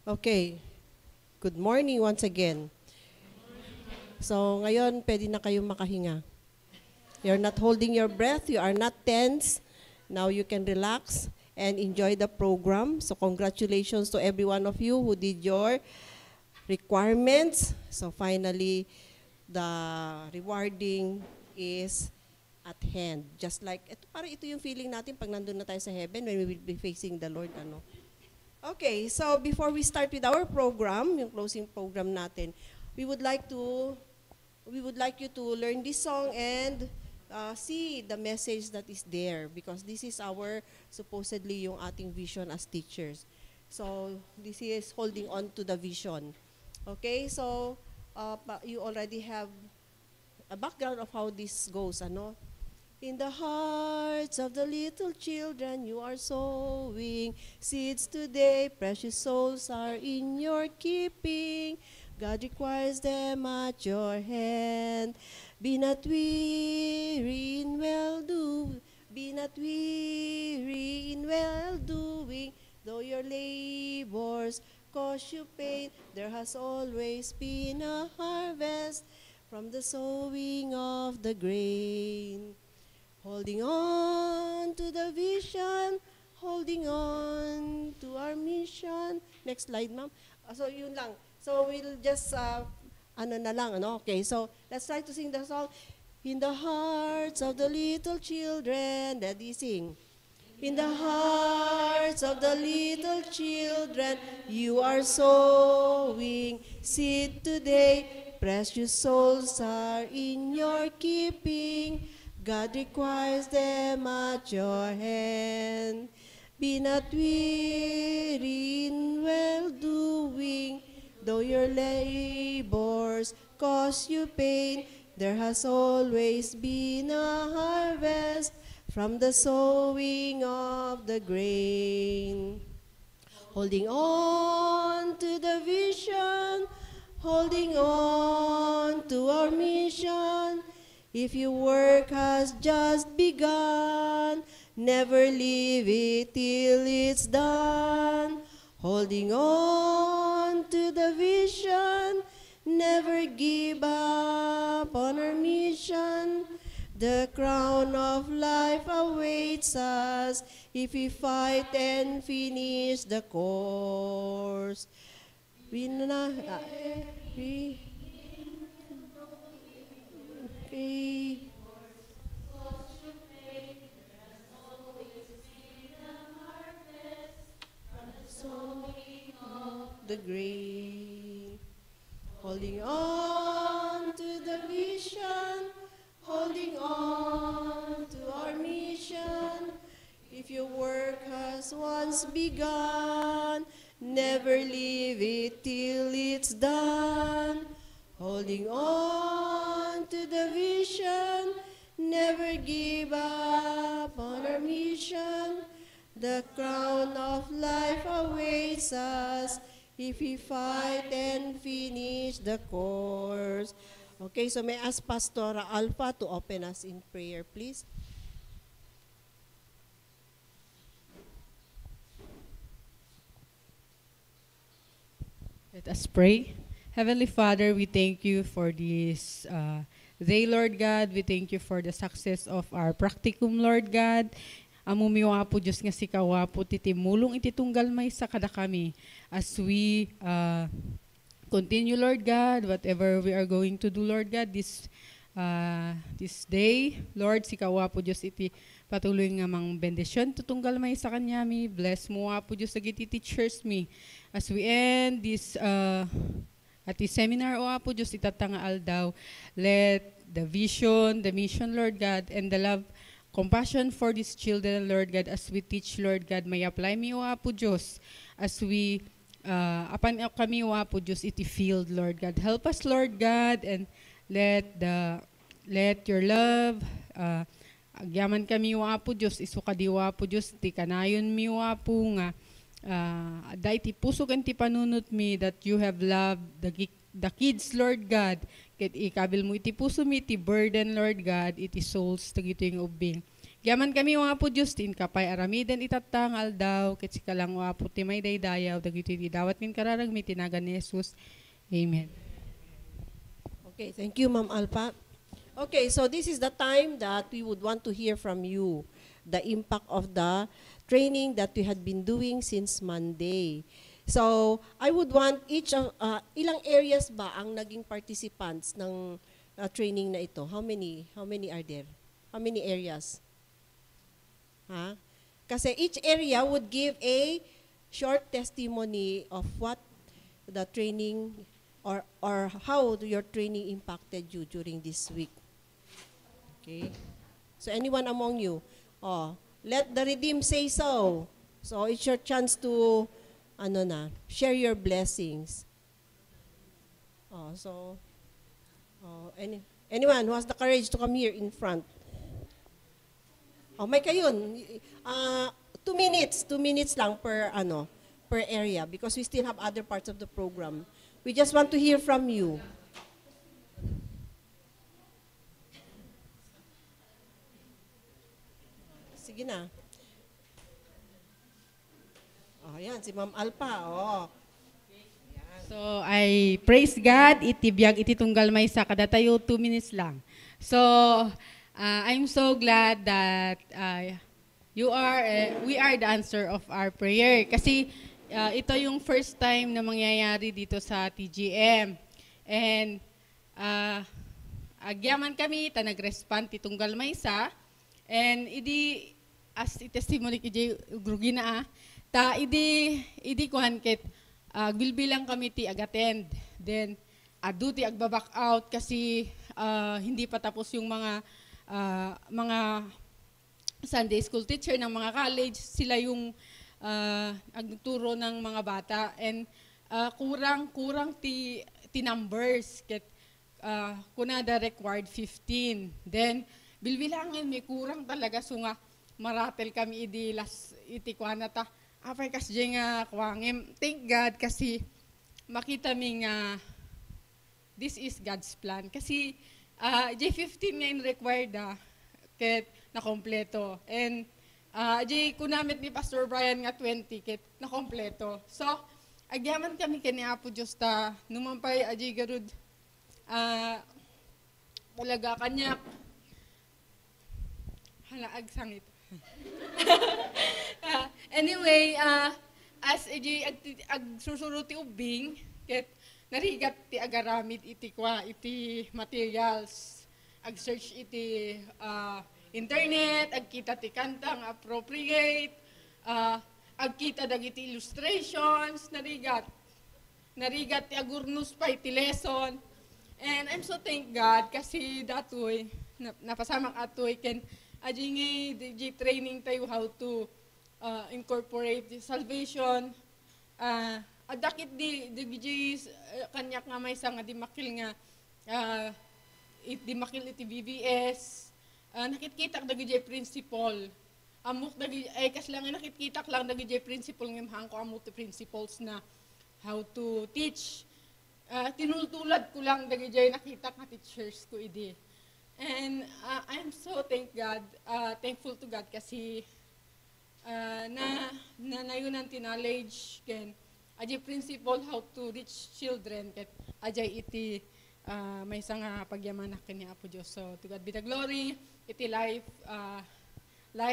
Okay. Good morning once again. So, ngayon, pwede na kayong makahinga. You're not holding your breath. You are not tense. Now you can relax and enjoy the program. So, congratulations to every one of you who did your requirements. So, finally, the rewarding is at hand. Just like, parang ito yung feeling natin pag nandun na tayo sa heaven when we will be facing the Lord. Okay, so before we start with our program, yung closing program natin, we would like you to learn this song and see the message that is there, because this is our supposedly yung ating vision as teachers. So this is holding on to the vision. Okay, so you already have a background of how this goes, ano? In the hearts of the little children you are sowing seeds today. Precious souls are in your keeping. God requires them at your hand. Be not weary in well-doing. Be not weary in well-doing. Though your labors cause you pain, there has always been a harvest from the sowing of the grain. Holding on to the vision, holding on to our mission. Next slide, ma'am. So, yun lang. So, we'll just, Okay, so, let's try to sing the song. In the hearts of the little children, Daddy, sing. In the hearts of the little children, you are sowing seed today. Precious souls are in your keeping. God requires them at your hand. Be not weary in well-doing, though your labors cause you pain. There has always been a harvest from the sowing of the grain. Holding on to the vision, holding on to our mission. If your work has just begun, never leave it till it's done. Holding on to the vision, never give up on our mission. The crown of life awaits us if we fight and finish the course. The grain, holding on to the vision, holding on to our mission. If your work has once begun, never leave it till it's done. Holding on to the vision, never give up on our mission. The crown of life awaits us if we fight and finish the course. Okay, so may I ask Pastor Alpha to open us in prayer, please. Let us pray. Heavenly Father, we thank you for this day, Lord God. We thank you for the success of our practicum, Lord God. Amumiwa po Diyos nga si kawapo, titimulong ititunggal may sa kada kami as we continue, Lord God, whatever we are going to do, Lord God, this day, Lord, si kawapo Diyos iti patuloy nga mang bendisyon, tutunggal may sa kanyami, bless mo po Diyos iti teachers me, as we end this at the seminar o po Diyos itatangaal daw, let the vision, the mission, Lord God, and the love, compassion for these children, Lord God, as we teach, Lord God, may apply mi o po Diyos, as we apan kami o po Diyos iti field, Lord God. Help us, Lord God, and let your love, agyaman kami o po Diyos, isukadiwa po Diyos, ti kanayon mi o po nga, da iti puso kan ti panunot mi that you have loved the kids, Lord God, ket ikabil mo iti puso mi iti burden, Lord God, iti souls tagito yung ubing. Gaman kami wa po Diyos, tin kapay aramiden itatang aldaw, kitsi ka lang wa po timay daydayaw, dagito di dawat min kararag, may tinagan ni Jesus. Amen. Okay, thank you, Ma'am Alpa. Okay, so this is the time that we would want to hear from you the impact of the training that we had been doing since Monday. So, I would want each of, ilang areas ba ang naging participants ng training na ito? How many are there? How many areas? Ha? Kasi each area would give a short testimony of what the training or how your training impacted you during this week. Okay? So anyone among you, let the redeemed say so. So it's your chance to share your blessings. Anyone who has the courage to come here in front. May kayun. 2 minutes. 2 minutes lang per area because we still have other parts of the program. We just want to hear from you. Sige na. Yan, si Ma'am Alpa. So, I praise God, itibiyag, ititunggal may sa kada tayo, 2 minutes lang. So, I'm so glad that we are the answer of our prayer. Kasi, ito yung first time na mangyayari dito sa TGM. And, agyaman kami, nag-respond, itunggal may sa. And, as testimony kay Grugina, idi kuhan ket, bilbilang kami ti ag-attend. Then, adu ti agbaback out kasi hindi pa tapos yung mga Sunday school teacher ng mga college. Sila yung agturo ng mga bata. And kurang ti numbers. Ket, kunada required 15. Then, bilbilangin may kurang talaga. So nga, maratel kami iti kuhan na ta. Apay kasi nga kuwangim. Thank God kasi makita mi nga this is God's plan. Kasi J15 ngayon required ket na kompleto. And kunamit ni Pastor Brian nga 20 ket na kompleto. So, agyaman kami kani Apo Diyos ta numampay garud talaga kanyak halaag sangit. Anyway, as agsusuruti ubing, ket narigat ti agaramid iti materials, ag-search iti internet, agkita ti kantang appropriate, agkita dagiti illustrations, narigat ti agurnus pa iti lesson. And I'm so thank God kasi datoy napasamak atoy ken aji training tayo how to incorporate the salvation. Adakit di kanyak nga may nga di makil nga di makil iti BBS. Nakitkitak dagi principle. Amok dagi kas lang nakitkitak lang dagi principle ngem hangko amok ti principles na how to teach. Tinultulad ko lang dagi nakita nga teachers ko idi. And I'm so thankful to God kasi nayunan ti knowledge ken ajay principle how to reach children ket ajay iti may nga pagyamanak ken ni Apo Dios. So to God be the glory. Iti life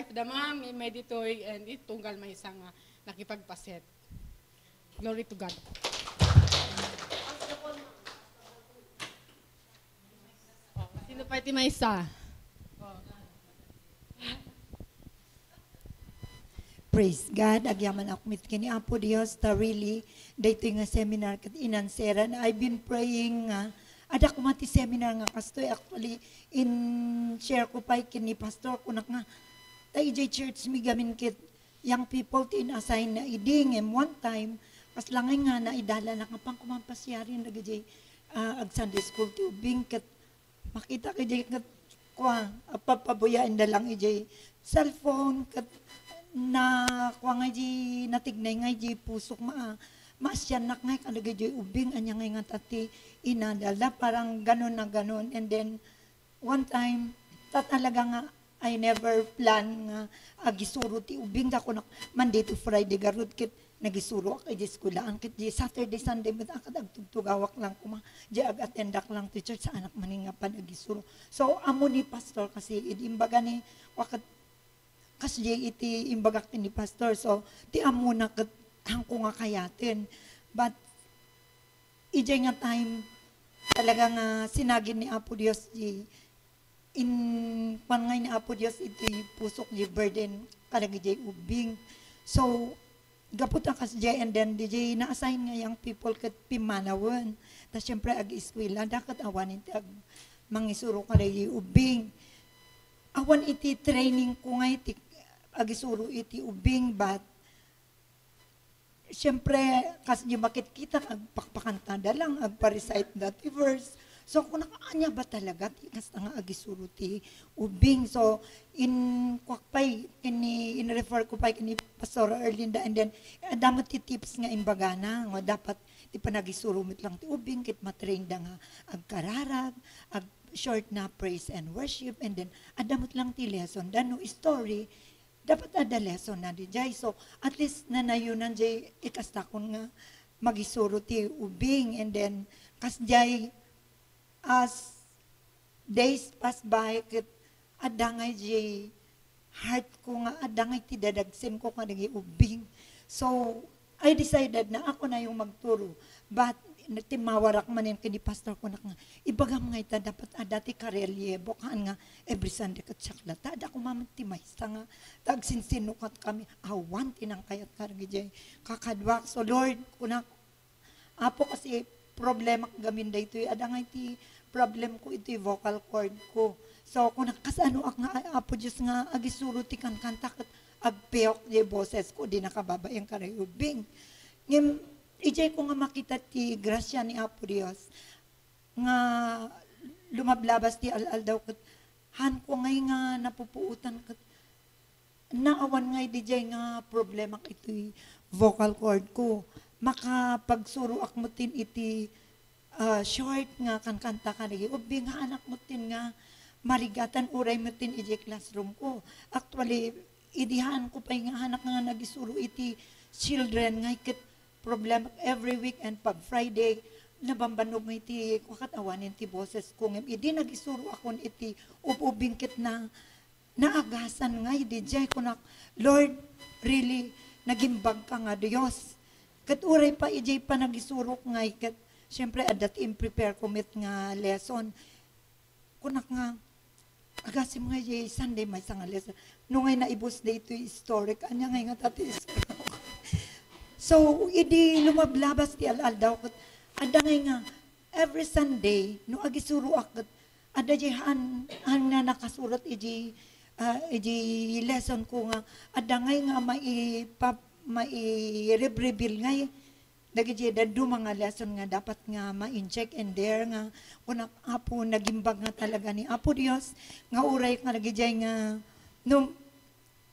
the mom may ditoy and itunggal may nga nakipagpaset. Glory to God. Sino pa iti may Praise God, agyaman ako mit kini Apo Dios ta really dayto nga seminar ket inansera na I've been praying nga ada ko mati seminar nga kastoy actually in share ko pa kini pastor ko nga ta EJ Church mi gamin ket young people tin assign na iding one time kas langay nga na idala na kapang kumampasyari nagajay ag Sunday school tubing ket makita kay jay ket kwa apapabuyaan na lang EJ cellphone ket na kuha nga di natignay nga di pusok maasyan nak nga kalaga di ubing anya nga tati inadala parang ganon na ganon and then one time talaga nga I never plan nga agisuro ti ubing da ko na Monday to Friday garud kit nagisuro ak di eskwelahan kit di Saturday Sunday met akad agtugtugawak lang kuma di ag-attendak lang ti church sa anak maninga pan agisuro. So amo ni pastor kasi idimbaga ni wakat kasi iti imbagak ni pastor so ti amo na ket hangko nga kayaten. But ijay nga time talaga nga sinagin ni Apo Dios di in pangay ni Apo Dios iti pusok di burden kadagi jay ubing. So gapot ang kasjay and then DJ na-assign nga yung people kat pimanawan. Tapos syempre ag-eskwela, dakat awan iti mangisuro ka na ubing. Awan iti training ko nga iti agisuro iti ubing but syempre kasi bakit kita agpakpakantada lang, agpa-recite that verse. So kung nakaanya ba talaga, tikas nga agisuro ti ubing. So in kwakpay, in-refer ko pa kini Pastor Erlinda and then damot ti tips nga imbagana, nga dapat ti panagisuro mit lang ti ubing, kit matrain da nga agkararag, ag short na praise and worship and then adamot lang ti lesson. Dan no story, dapat ada lesson na di jay. So at least nanayunan jay ikastakon nga magisuro ti ubing and then kasjay as days pass by, ket adangay di heart ko nga, adangay ti dadagsim ko nga nagi ubing. So, I decided na ako na yung magturo. But, timawarak manin kini pastor ko na nga, ibagam nga ita dapat adati karelyebo kaan nga every Sunday kat saklata. Ada ko mamantimay sa nga, tagsinsinukat kami, awan tinang kayat karagijay, kakadwak. So, Lord, kunak, apo kasi, problema gamin da ito, adangay ti problem ko ito vocal cord ko. So kung nakasano ak nga apo Diyos nga agisuro ti kanta ket agpeok di boses ko di nakababa yung karayubing. Ngem ijay ko nga makita ti grasya ni Apo Dios nga lumablabas ti al daw ket han ko ngay nga napupuutan ket naawan ngay dijay nga problema iti vocal cord ko. Makapagsuro ak mo tin iti short nga kanta ka nagi ubing nga anak mo tin nga marigatan uray mo tin iti classroom ko. Actually, idihaan ko pa nga anak nga nagisuro iti children nga ikit problem every week and pag Friday nabambanog nga iti kakatawanin ti boses ko. Idi nagisuro akon iti ubing kit na naagasan nga idi jay ko na Lord, really nagimbag ka nga Diyos. Kat uray pa, ijay pa nagisurok nga, kat siyempre adat prepare commit nga lesson. Kunak nga, agasim nga ijay Sunday may nga lesson. Nung ngay naibos day ito historic, anya ngay nga tati historic. So, idi lumablabas ti al daw, kat ada ngay nga, every Sunday, no agisuro akat, ada jay han na nakasurat ijay lesson ko nga, ada ngay nga mai-reveal ngay dagiti dadu mga lesson nga dapat nga ma-incheck and there nga kunak apo nagimbag nga talaga ni Apo Dios nga uray nga dagiti nga no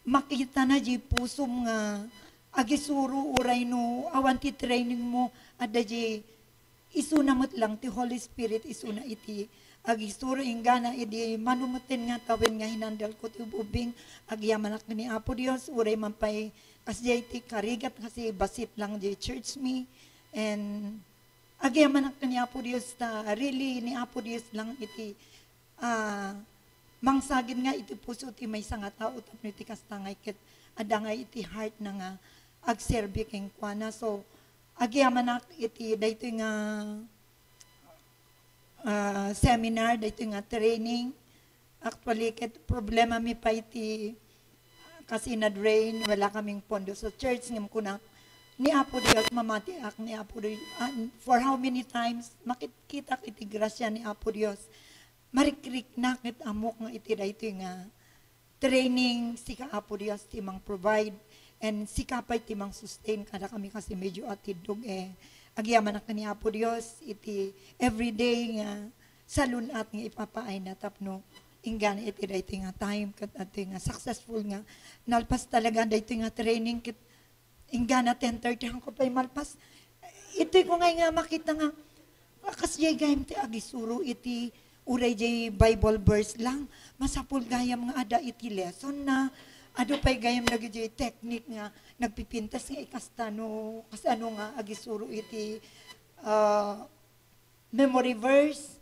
makita na di pusom nga agisuro uray no awan ti training mo adda di isunamot lang ti Holy Spirit isuna iti agisuro ingana idi manumutin nga tawin nga hinandal ko ti ubing agyaman ni Apo Dios uray man pay kasi iti karigat kasi basit lang di church me and agyaman ni Apo Dios ta really ni Apo Dios lang iti mangsagin nga iti puso ti may nga tao tapno iti kastangay ket adangay iti heart na nga agserbi ken kuana so agyaman iti daytoy nga seminar daytoy nga training actually ket problema mi pa iti kasi na-drain, wala kaming pondo sa church, ngam ko na, ni Apo Dios, mamati ak ni Apo Dios, for how many times, makikita iti grasya ni Apo Dios, marikrik nakit amok nga iti daytoy nga, training, sika Apo Dios, timang provide, and sika pa timang sustain, kada kami kasi medyo atidog agyaman ak ni Apo Dios, iti everyday nga, salunat nga ipapaay na tapno, inggan iti daytoy nga time ket ati nga successful nga nalpas talaga daytoy nga training ket inggan 10:30 ko pay malpas iti ko nga makita nga kasjay gayem ti agisuro iti uray jay Bible verse lang, masapul gayam nga ada iti lesson na, ado pa'y gayam na jay technique nga, nagpipintas nga ikastano, kasano nga agisuro iti memory verse,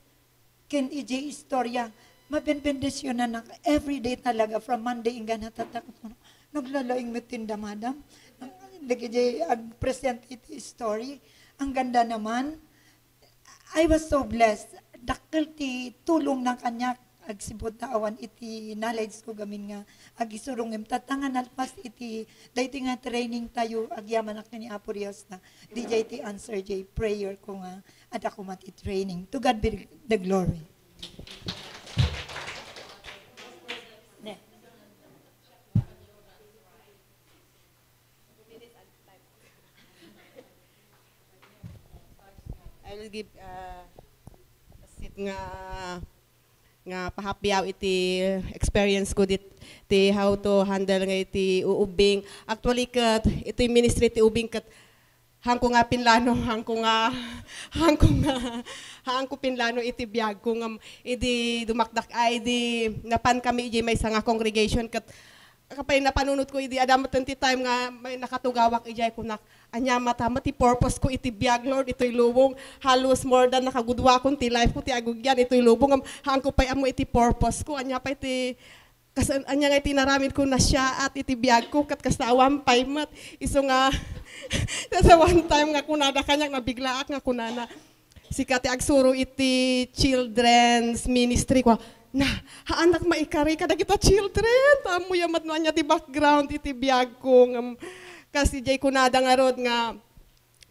ken ijay istorya, mabenbendisyon na everyday talaga, from Monday inga natatakot ko, naglalaing metinda madam, nagijay ag-present iti story, ang ganda naman, I was so blessed, dakkel ti tulong ng kanya, agsibot na awan iti knowledge ko gamin nga agisurong tatangan alpas iti dayti nga training tayo agyaman ak ni Apo Dios na DJ ti answer J prayer ko nga at ako mati training. To God be the glory. I will give sit nga pahapyaw iti experience ko ti how to handle nga iti uubing. Actually kat iti ministry ti ubing kat hangko nga pinlano hangko pinlano iti biag ko nga idi dumakdak ay di napan kami iti may nga congregation kat kapay napanunod ko idi adamat ti time nga may nakatugawak ijay ko nak anya matama ti purpose ko iti biag Lord ito'y lubong halos more than nakagudwa kon ti life ko ti agugyan ito'y lubong hangko pay amo iti purpose ko anya pay ti anya nga iti naramid ko na siya at iti biag ko kat kasawam pay mat iso nga sa one time nga kunada kanya nabiglaak nga kunana sikati agsuro iti children's ministry ko na haanak maikari kada kita children tamo yamat no anya ti background iti biag ko kasi jay kunada nga rod nga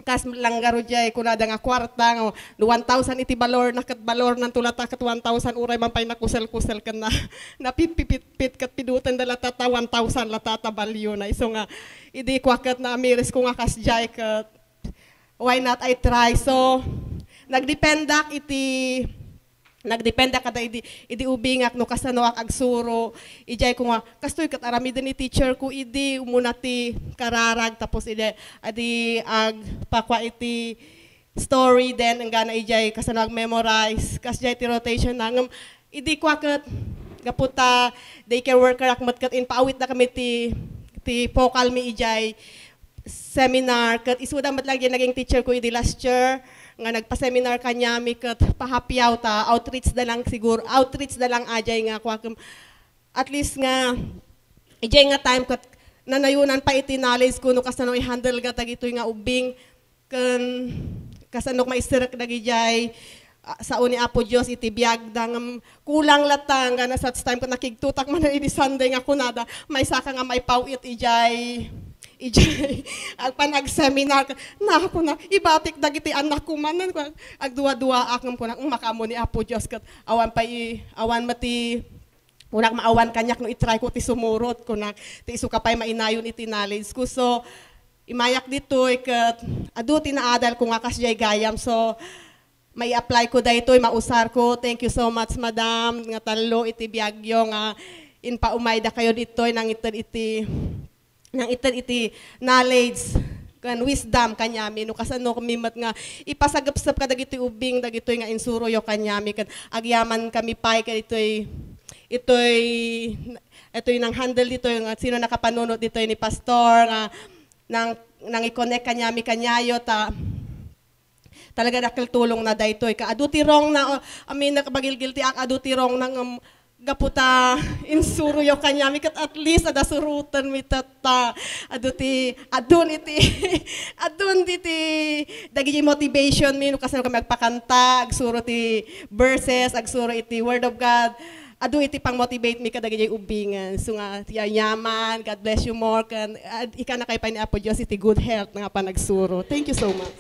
kas lang nga rod jay kunada nga kwarta nga 1,000 iti balor na kat balor nan tulata kat 1,000 uray man pay nakusel-kusel ken na napipipit kat pidutan dala tata 1,000 latata balyo na iso nga idi kwakat na amiris ko nga kas jay kat why not I try so nagdependa kada idi ubingak no kasano ak agsuro ijay ko nga kastoy kat arami din ni teacher ko idi umuna ti kararag tapos adi ag pakwa iti story then ang gana ijay kasano ag memorize kas jay ti rotation nangam idi kwa kat gaputa daycare worker ak matkat in paawit na kami ti vocal mi ijay seminar kat isuda matlagi naging teacher ko idi last year nga nagpa-seminar kanya mi kat pahapyaw ta outreach na lang ajay nga kwa at least nga ijay nga time kat nanayunan pa iti knowledge ko no kasano i-handle ga tagitoy nga ubing ken kasano maistirak dagijay sa uni Apo Dios iti biag dang kulang latang nga sa time ko nakigtutak man iti Sunday nga kunada may saka nga may pawit ijay ag panag-seminar na ako na ibatik dagiti anak ko man ag duwa-duwa akam ko na makamo ni Apo Dios kat awan mati unak maawan kanyak no itry ko ti sumurot ko na ti isu kapay mainayon iti knowledge ko so imayak ditoy kat adu tinaadal ko nga kasjay gayam so may apply ko daytoy mausar ko thank you so much madam nga talo iti biagyo nga inpaumay da kayo ditoy nang iti knowledge kan wisdom kanyami no kasano kamimat nga ipasagap-sap ka dagiti ubing dagitoy nga insuroyo kanyami kan agyaman kami pay ka itoy nang handle ditoy nga sino nakapanunot ditoy ni pastor nga nang i-connect kanyami kanyayo talaga dakil tulong na daytoy ka adutirong na amin nakabagilgilti ak adutirong nang gaputa insuruyo kanyami kat at least ada surutan mi tata adun diti dagiti motivation mi no kasano kami magpakanta agsuro ti verses agsuro iti word of God adu iti pang motivate mi kadagiti ubingan so nga yaman God bless you more kan ika na kay pa ni Apo Dios iti good health nga panagsuro thank you so much.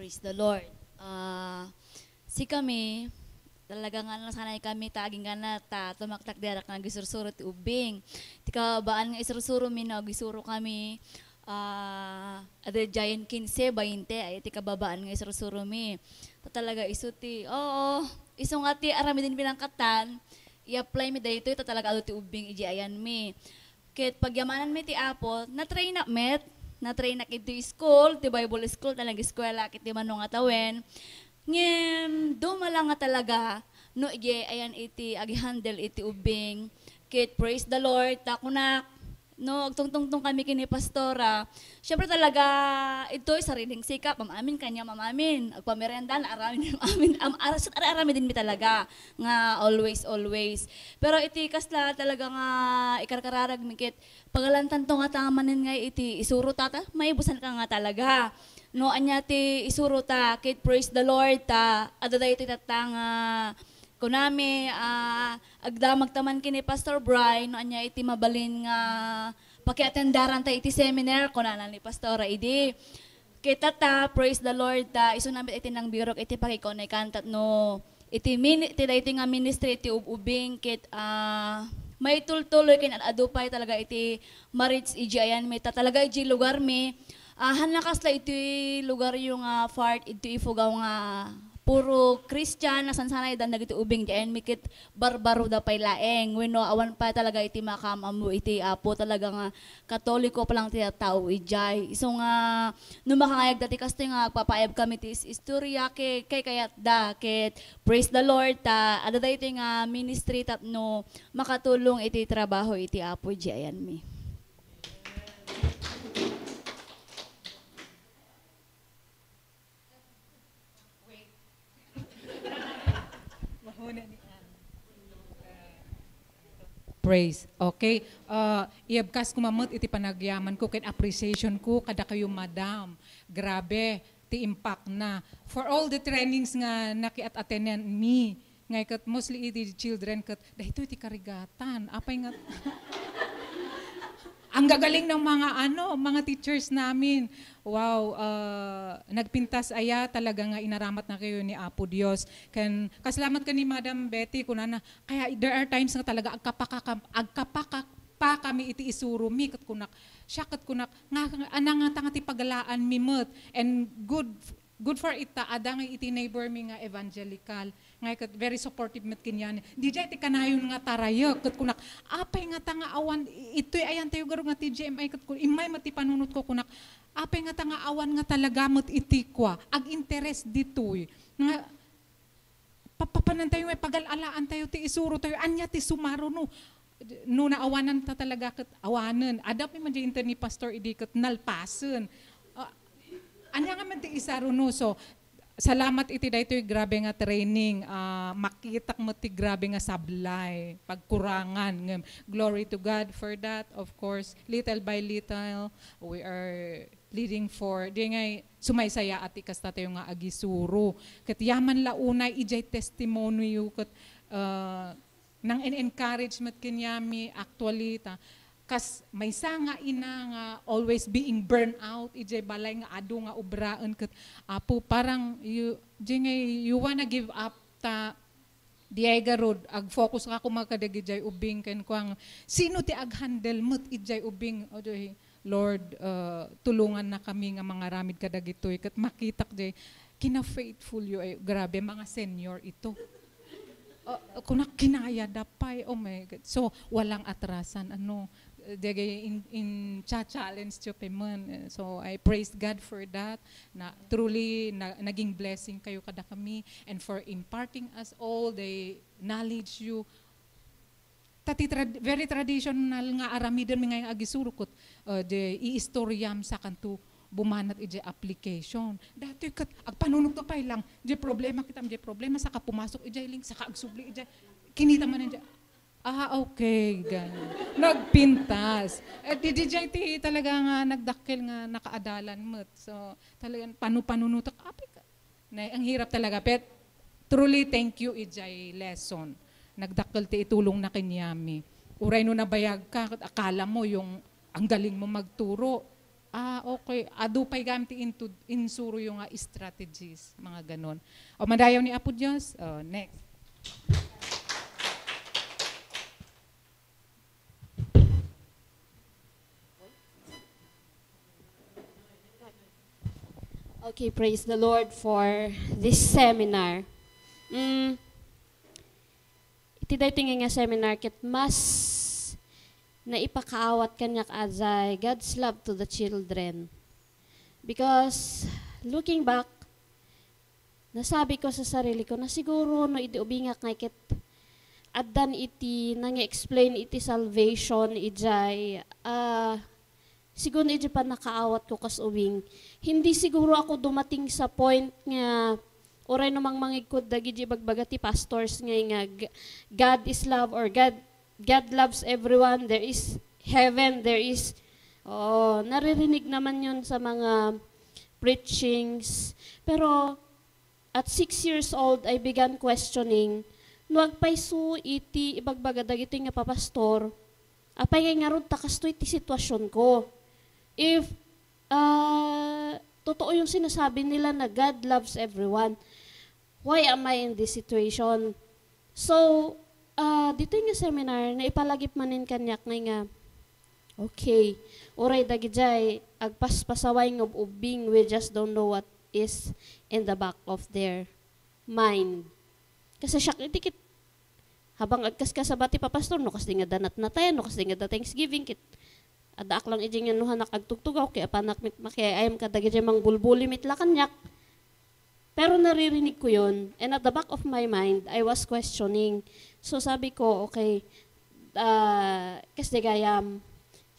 Praise the Lord. Si kami, talaga nga nasanay kami, taging nga na tumaktak diarak nga gisursuro ti ubing. Ti kabaan nga isursuro mi na gisuro kami, ada giant 15, 20, ay ti kababaan nga isursuro mi. Talaga iso ti, iso nga ti arami din pinangkatan, i-apply mi dayto ita talaga ado ti ubing iji ayan mi. Ket pagyamanan mi ti Apo, na-train na met, na-train na kit ti school, ti Bible school talaga eskwela kit ti manong atawen. Ngem dumala nga talaga no ije ayan iti agi-handle iti ubing. Kit praise the Lord takunak no agtungtungtong kami kini pastora. Syempre talaga ito'y sariling sikap, mamamin kanya mamamin. Agpamerenda na aramin amin arami din mi talaga nga always. Pero iti kasla talaga nga ikarkararag mikit pagalantan to nga tamanin nga iti isuro tata may busan ka nga talaga. No anya ti isuro ta kit praise the Lord ta adaday iti tatanga kunami agdamag taman kini Pastor Brian no anya iti mabalin nga pakiatendaran ta iti seminar kunanan ni Pastora idi kita ta praise the Lord ta isu namin iti nang birok iti pakikonay kantat no iti nga ministry iti ubing kit may tultuloy kin adupay talaga iti marits iji ayan mi ta talaga iji lugar mi hanlakas la iti lugar yung fart iti ifugaw nga puro Christian na sansanay dan dagiti ubing diyan mikit barbaro da pay laeng wenno awan pa talaga iti makamamu iti Apo talaga nga Katoliko pa lang ti tao ijay iso nga no makangayag dati kasto nga agpapaayab kami ti istorya kay kayat da ket praise the Lord ta ada iti nga ministry tatno makatulong iti trabaho iti Apo diyan mi. Praise. Okay. Iabkas ko mamot iti panagyaman ko ken appreciation ko kada kayo madam. Grabe ti impact na for all the trainings nga nakiat-attenan me. Ngay kat mostly iti children kat dahito iti karigatan. Apay nga ang gagaling ng mga teachers namin. Wow, nagpintas aya talaga nga inaramat na kayo ni Apo Dios. Kasalamat ka ni Madam Betty kunana. Kaya there are times nga talaga agkapaka pa kami iti isuro mi kat kunak. Siya kat kunak nga anang nga ti pagalaan mi met and good for ita ada nga iti neighbor mi nga evangelical ngay kat very supportive met kinyan di jay ti kanayon nga tarayo kat kunak apay nga tanga awan itoy ayan tayo garo nga ti GMI kat kun imay mati panunot ko kunak apay nga tanga awan nga talaga met iti kwa ag interest ditoy nga papapanan tayo may pagalalaan tayo ti isuro tayo anya ti sumaro no naawanan ta talaga kat awanan adap mi man ni Pastor idi kat nalpasen anya nga man ti isaro no so salamat iti daytoy grabe nga training makitak mo ti grabe nga sablay pagkurangan glory to God for that of course little by little we are leading for di nga sumaysaya ati kasta tayo nga agisuro ket yaman launay ijay testimony yu ket nang encouragement kenyami actually ta kas may nga ina nga always being burned out ijay balay nga adu nga ubraan ket Apo parang you wanna give up ta diayga road ag focus ka kumakadagi ijay ubing ken kuang sino ti ag handle met ijay ubing ojoy Lord tulungan na kami nga mga ramid kadagitoy ket makitak jay kina faithful you ay grabe mga senior ito kunak kinaya dapay oh my God so walang atrasan in challenge to payment. So I praise God for that. Na truly naging blessing kayo kada kami and for imparting us all the knowledge you. Very traditional nga aramidan mi nga agisurukot the iistoryam sa kanto bumanat ije application. Dati kat agpanunok to pay lang. Di problema kita, di problema sa kapumasok ije link sa kaagsubli ije. Kinita man ije. Okay, ganun. Nagpintas. Di ti talaga nga nagdakkel nga nakaadalan mo. So, talagang panunutok. Ang hirap talaga. Pero truly, thank you, ijay lesson. Nagdakkel ti itulong na kinyami. Uray no nabayag ka, akala mo yung ang galing mo magturo. Okay. Adupay gamit insuro yung strategies. Mga ganon. O, madayaw ni Apo Diyos. Next. Okay, praise the Lord for this seminar. iti dating nga seminar ket mas na ipakaawat kanyak adzay God's love to the children. Because looking back, nasabi ko sa sarili ko na siguro no iti ubingak nga ket addan iti nang-explain iti salvation ijay siguro iti pa nakaawat ko kas ubing. Hindi siguro ako dumating sa point nga oray namang mangigkod dagiti bagbaga ti pastors nga God is love or God loves everyone. There is heaven, there is naririnig naman yun sa mga preachings. Pero at 6 years old, I began questioning, no agpayso iti ibagbaga dagiti nga papastor, apay nga rod takasto iti sitwasyon ko. If totoo yung sinasabi nila na God loves everyone, why am I in this situation? So, dito yung seminar, na ipalagip manin kanyak nga, okay, oray dagijay, agpaspasaway ng ubing, we just don't know what is in the back of their mind. Kasi siya, itikit, habang agkas-kasabati pa pastor, no kasi nga danat na tayo, no kasi nga da Thanksgiving, kit, adaak lang ijing nga nuhanak agtugtugaw, kaya panak mit makiayam ka dagijay mang bulbuli mitla kanyak. Pero naririnig ko yun, and at the back of my mind, I was questioning. So sabi ko, okay, kasi gayam,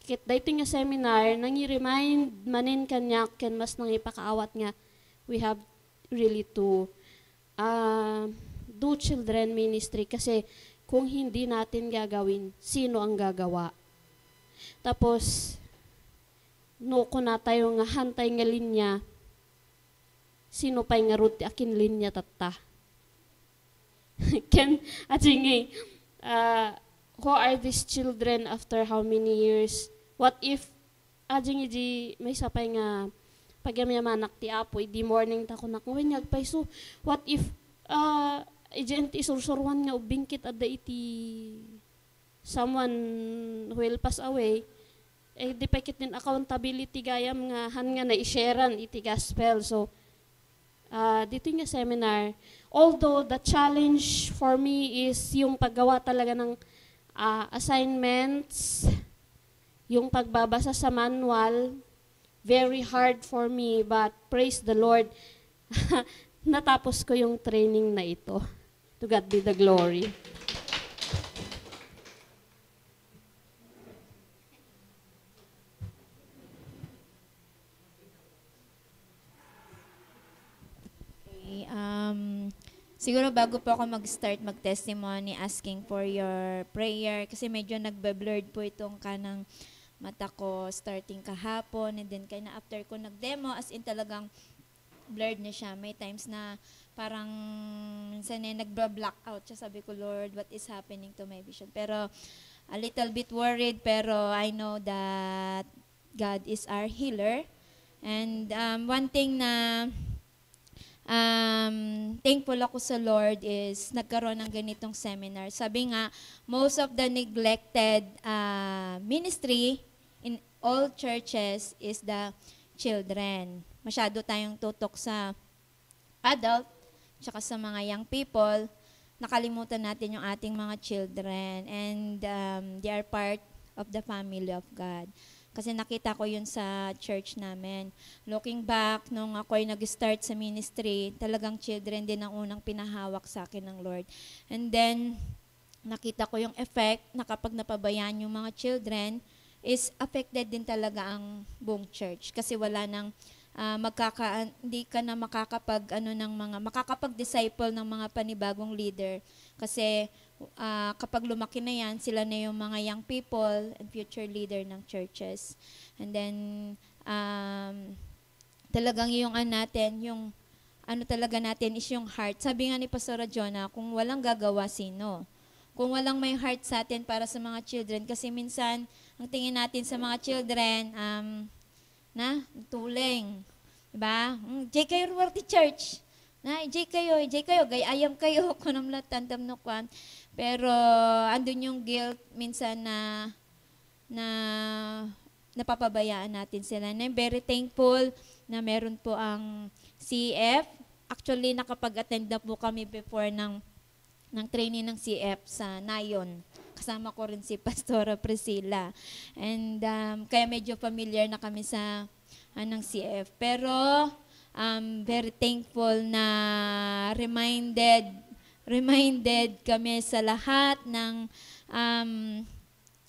kit dito nga seminar, nangi-remind manin kanyak, ken mas nang ipakaawat nga, we have really to do children ministry kasi kung hindi natin gagawin, sino ang gagawa? Tapos, no ko na tayo nga hantay nga linya, sino pa'y nga ruti akin linya tata. Ken, ating who are these children after how many years? What if, ating may sapay nga, pagyamanak ti apo, di morning ta ko nakuwinyag pa. So, what if, iti isursurwan nga ubingkit adda iti someone who will pass away, di pa kit din accountability gayam nga han nga na-isharean iti gospel. So, dito nga seminar, although the challenge for me is yung paggawa talaga ng assignments, yung pagbabasa sa manual, very hard for me, but praise the Lord, natapos ko yung training na ito. To God be the glory. Okay, siguro bago po ako mag-start mag-testimony, asking for your prayer, kasi medyo nagbe-blurred po itong kanang mata ko starting kahapon, and then kaya na after ko nag-demo, as in talagang blurred na siya. May times na parang minsan nagba-black out siya. Sabi ko, Lord, what is happening to my vision? Pero a little bit worried, pero I know that God is our healer. And one thing na thankful ako sa Lord is nagkaroon ng ganitong seminar. Sabi nga, most of the neglected ministry in all churches is the children. Masyado tayong tutok sa adult, tsaka sa mga young people. Nakalimutan natin yung ating mga children, and they are part of the family of God. Kasi nakita ko yun sa church namin. Looking back, nung ako'y nag-start sa ministry, talagang children din ang unang pinahawak sa akin ng Lord. And then, nakita ko yung effect na kapag napabayaan yung mga children, is affected din talaga ang buong church. Kasi wala nang hindi ka na makakapag-disciple ng mga panibagong leader. Kasi kapag lumaki na yan, sila na yung mga young people and future leader ng churches. And then, talagang yung ano talaga natin is yung heart. Sabi nga ni Pastora Jonah, kung walang gagawa, sino? Kung walang may heart sa atin para sa mga children, kasi minsan, ang tingin natin sa mga children, tuling. Diba? Jay kayo worthy church. Jay kayo, gayayam kayo, kunamlat, tandam no kwan. Pero, andun yung guilt minsan na napapabayaan natin sila. And I'm very thankful na meron po ang CF. Actually, nakapag-attend na po kami before ng ng training ng CF sa Nayon. Kasama ko rin si Pastora Priscilla. And kaya medyo familiar na kami sa ng CF. Pero very thankful na reminded kami sa lahat ng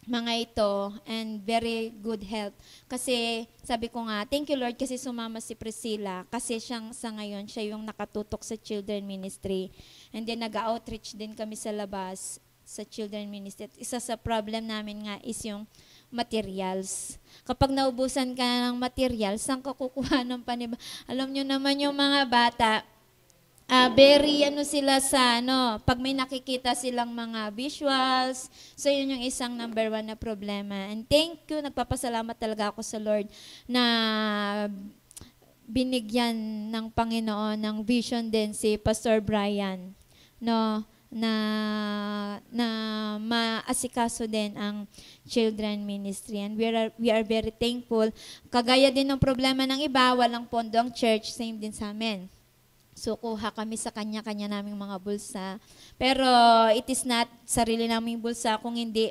mga ito and very good health. Kasi sabi ko nga, thank you Lord kasi sumama si Priscilla kasi sa ngayon, siya yung nakatutok sa children ministry. And then nag-outreach din kami sa labas sa children ministry. Isa sa problem namin nga is yung materials. Kapag naubusan ka ng materials, saan ka kukuha ng paniba? Alam nyo naman yung mga bata, very sila sa pag may nakikita silang mga visuals, so yun yung isang number 1 na problema. And thank you, nagpapasalamat talaga ako sa Lord na binigyan ng Panginoon ng vision din si Pastor Brian, na maasikaso din ang children ministry. And we are very thankful. Kagaya din ng problema ng iba, walang pondo ang church, same din sa amin. So, kuha kami sa kanya-kanya naming mga bulsa. Pero, it is not sarili naming bulsa. Kung hindi,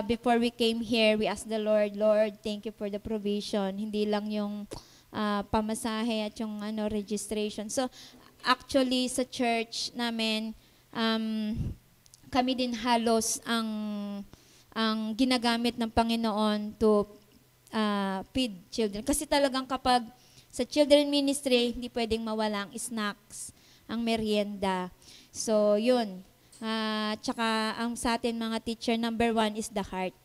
before we came here, we asked the Lord, Lord, thank you for the provision. Hindi lang yung pamasahe at yung registration. So, actually, sa church namin, kami din halos ang ginagamit ng Panginoon to feed children. Kasi talagang kapag sa children ministry, hindi pwedeng mawala ang snacks, ang merienda. So, yun. Tsaka ang sa atin mga teacher, number 1 is the heart.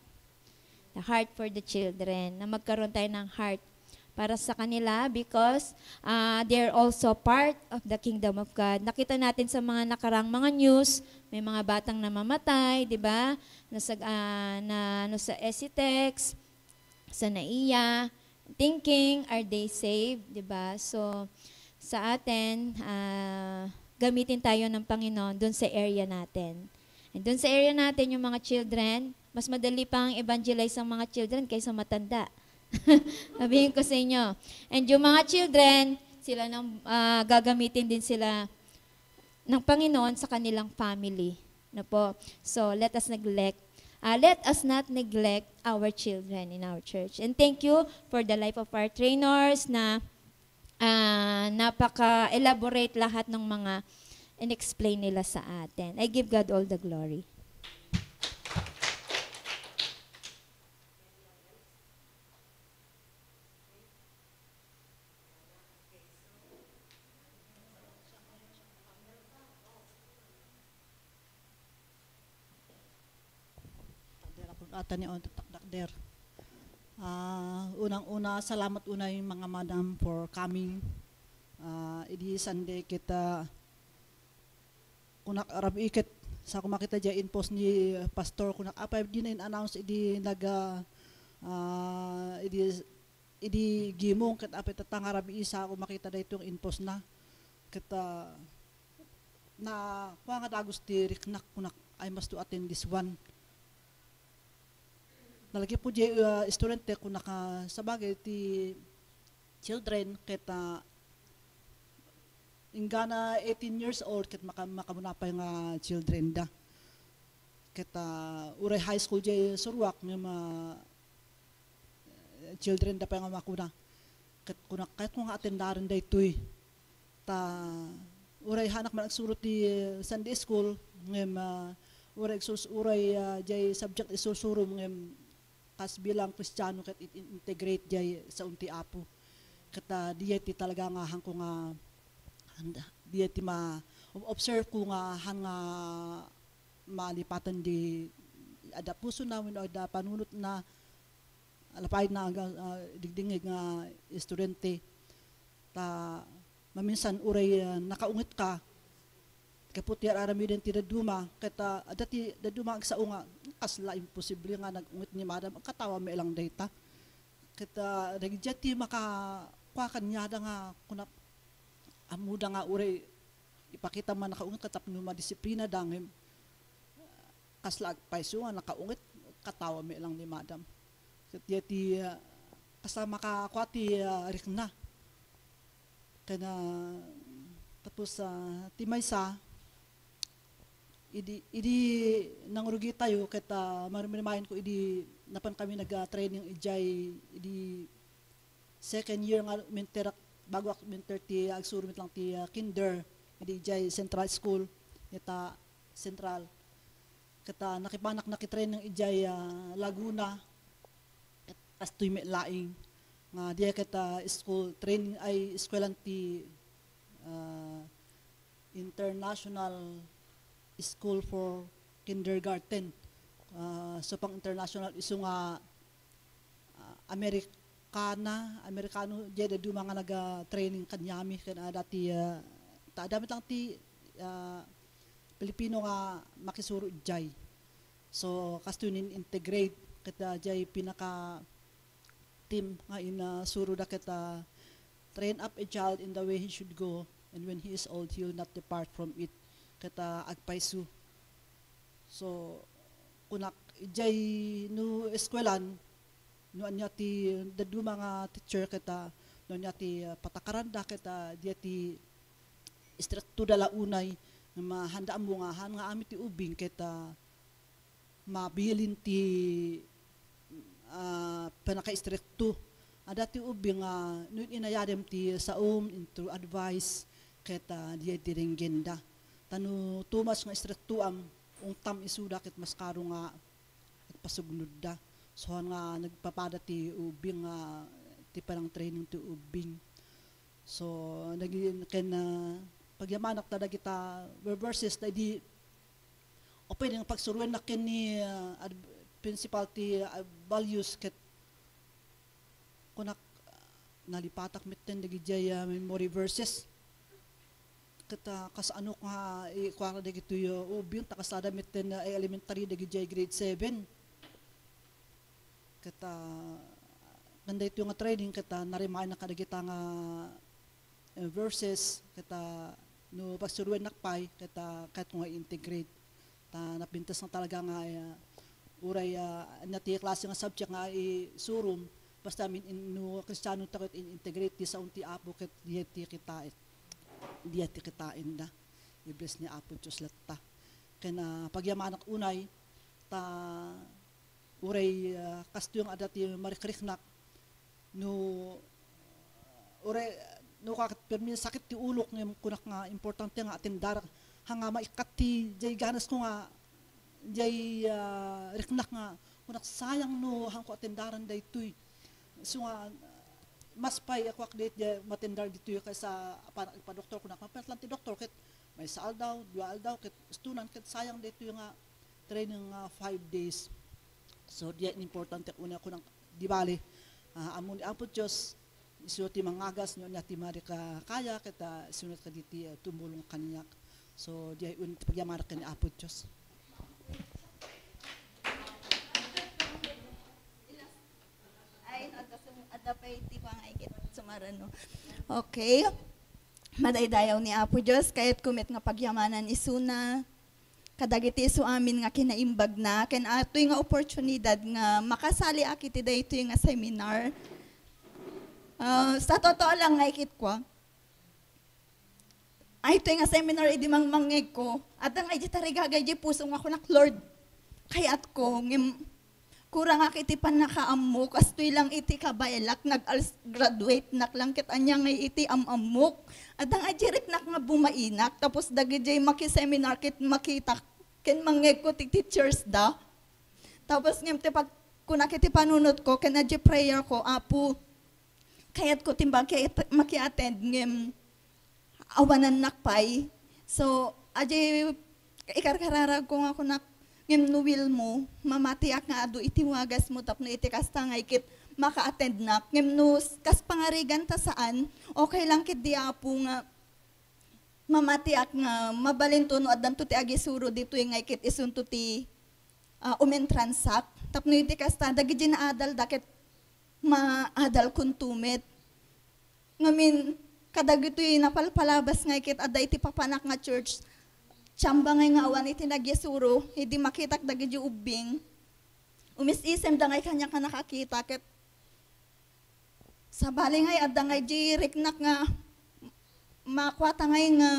The heart for the children. Na magkaroon tayo ng heart para sa kanila because they're also part of the kingdom of God. Nakita natin sa mga nakarang mga news, may mga batang namamatay, di ba? Sa Esitex, sa NAIA, thinking, are they saved? Di ba? So, sa atin, gamitin tayo ng Panginoon dun sa area natin. And dun sa area natin, yung mga children, mas madali pang evangelize ang mga children kaysa matanda. Sabihin ko sa inyo. And yung mga children, sila gagamitin din sila ng Panginoon sa kanilang family. Po? So, let us not neglect our children in our church. And thank you for the life of our trainers na napaka-elaborate lahat ng mga in-explain nila sa atin. I give God all the glory. Ata ni takder. Unang-una, salamat yung mga madam for coming. Idi Sunday kita kunak arab ikit sa kumakita dyan post ni pastor kunak apa di na announce idi idi gimong ket apa tatang arab isa ako makita dayto yung inpost na kita na kuha nga dagos ti riknak kunak I must to attend this one. Nalagi po di estudyante ko sabagay ti children kita ingana 18 years old ket makamunapay nga children da. Kita uray high school di Surwak nga children da pa nga makuna. Ket kuna kahit kung attendaran da itoy ta uray hanak man agsurot ti Sunday school ngem uray jay subject isusurum ngem kas bilang Kristiyano ket integrate jay sa unti apo kata diya ti talaga nga hangko nga diya ti observe ko nga hanga malipatan di ada puso na wino ada panunot na alapay na digdingig nga estudyante ta maminsan uray nakaungit ka kaputi aramiden ti daduma kata adati daduma sa unga kasla imposible nga nagungit ni madam katawa may lang data kata nagjati maka kwakan niya nga kuna amuda nga uray ipakita man nakaungit katapno madisiplina dangem kasla paiso nga nakaungit katawa may lang ni madam kaya ti kasama ka kwati rikna kana tapos ti maysa idi nangrugi tayo kita marimahin ko idi napan kami nag-training ijay idi second year nga minterak bago ak minter ti agsurumit lang ti kinder idi ijay central school nita central kita nakipanak nakitraining ijay Laguna as tuy laing nga diya kita school training ay eskwelahan ti International School for Kindergarten. So pang international iso nga Amerikano diya do mga naga-training kanyami kana dati damit lang ti Pilipino nga makisuro jay. So kastunin integrate kita jay pinaka team nga suro da kita train up a child in the way he should go, and when he is old, he will not depart from it. Kata agpaisu. So, kunak ijay no eskwelan, no anya ti dadu mga teacher kata, no anya ti patakaranda kata, dia ti istruktura la unay, na mahanda ang bungahan nga amit ti ubing kata, mabilin ti panaka-istrukto. Dati ubing nun inayadem ti saom into advice keta diya tiringgenda. Tanu tumas nga istruktuam ungtam isuda ket mas karo nga at pasugnod da. So nga nagpapada ti ubing ti parang training ti ubing. So nagin ken pagyamanak tada kita verses na di o pwedeng pagsuruan na ken ni principal ti values ket kunak nalipatak mitten dagiti memory verses kata kas ano nga ikwara dagiti ubing takasada mitten elementary dagiti grade 7 kata ganda ito nga training kata narimain na kadagita nga verses kata no pagsuruan nakpay kata kahit nga integrate ta napintas na talaga nga uray nati klase nga subject nga isurum basta no Kristiyano takot integrate sa unti apo ket dieti kitait da i-bless ni apo Diyos latta kena pagyamanak unay ta uray kasto yung adati marikriknak no uray no kakat permin sakit ti ulok ng kunak nga importante nga atendar hanga maikat ti jay ganas ko nga jay riknak nga kunak sayang no hangko atendaran daytoy. So mas pay ako akdate di matendar dito yung kaysa pa doktor ko na kapit lang ti doktor ket may saal daw, dual daw ket student ket sayang dito yung training 5 days. So di importante una ko nang di bali amon apo Dios isu ti mangagas nyo nya ti mari ka kaya ket sunod ka diti tumulong kanyak. So di un pagyamar ken apo Dios. Okay. Madaydayaw ni Apo Diyos, kahit kumit nga pagyamanan isuna, kadagiti isu amin nga kinaimbag na, ken ato nga oportunidad nga makasali akiti dayto nga seminar. Sa totoo lang nga ikit ko, ay ito nga seminar idi mangmangig ko, at ang ay jitarigagay di puso nga ko nak Lord, kayat ko, kurang akiti pan nakaamok, astoy lang iti kabailak, nag-graduate nak lang kit anya nga iti amamok. At ang ajirit nak nga bumainak, tapos dagijay makiseminar kit makita, ken mangeg ko ti teachers da. Tapos ngem ti pag kunakiti panunot ko, ken aji prayer ko, Apo, kayat ko timbang maki-attend ngem awanan nakpay. So, aji ikarkararag ko nga kunak, ngem no will mo, mamatiak nga ado iti wagas mo tapno iti kasta nga ikit maka-attend na. Ngem no kas pangarigan ta saan, okay lang kit di Apo nga mamatiak nga mabalinto no addan to ti agisuro dito nga ikit isunto ti umentransak. Tapno iti kasta dagiti na adal dakit maadal kuntumit. Ngamin kadagito napalpalabas nga ikit adda iti papanak nga church. Tsamba ngay nga awan iti nagyasuro, hindi makitak dagiti ubing. Umisisem da ngay kanya ka nakakita, ket sa bali ngay adda ngay di riknak nga makwata ngay nga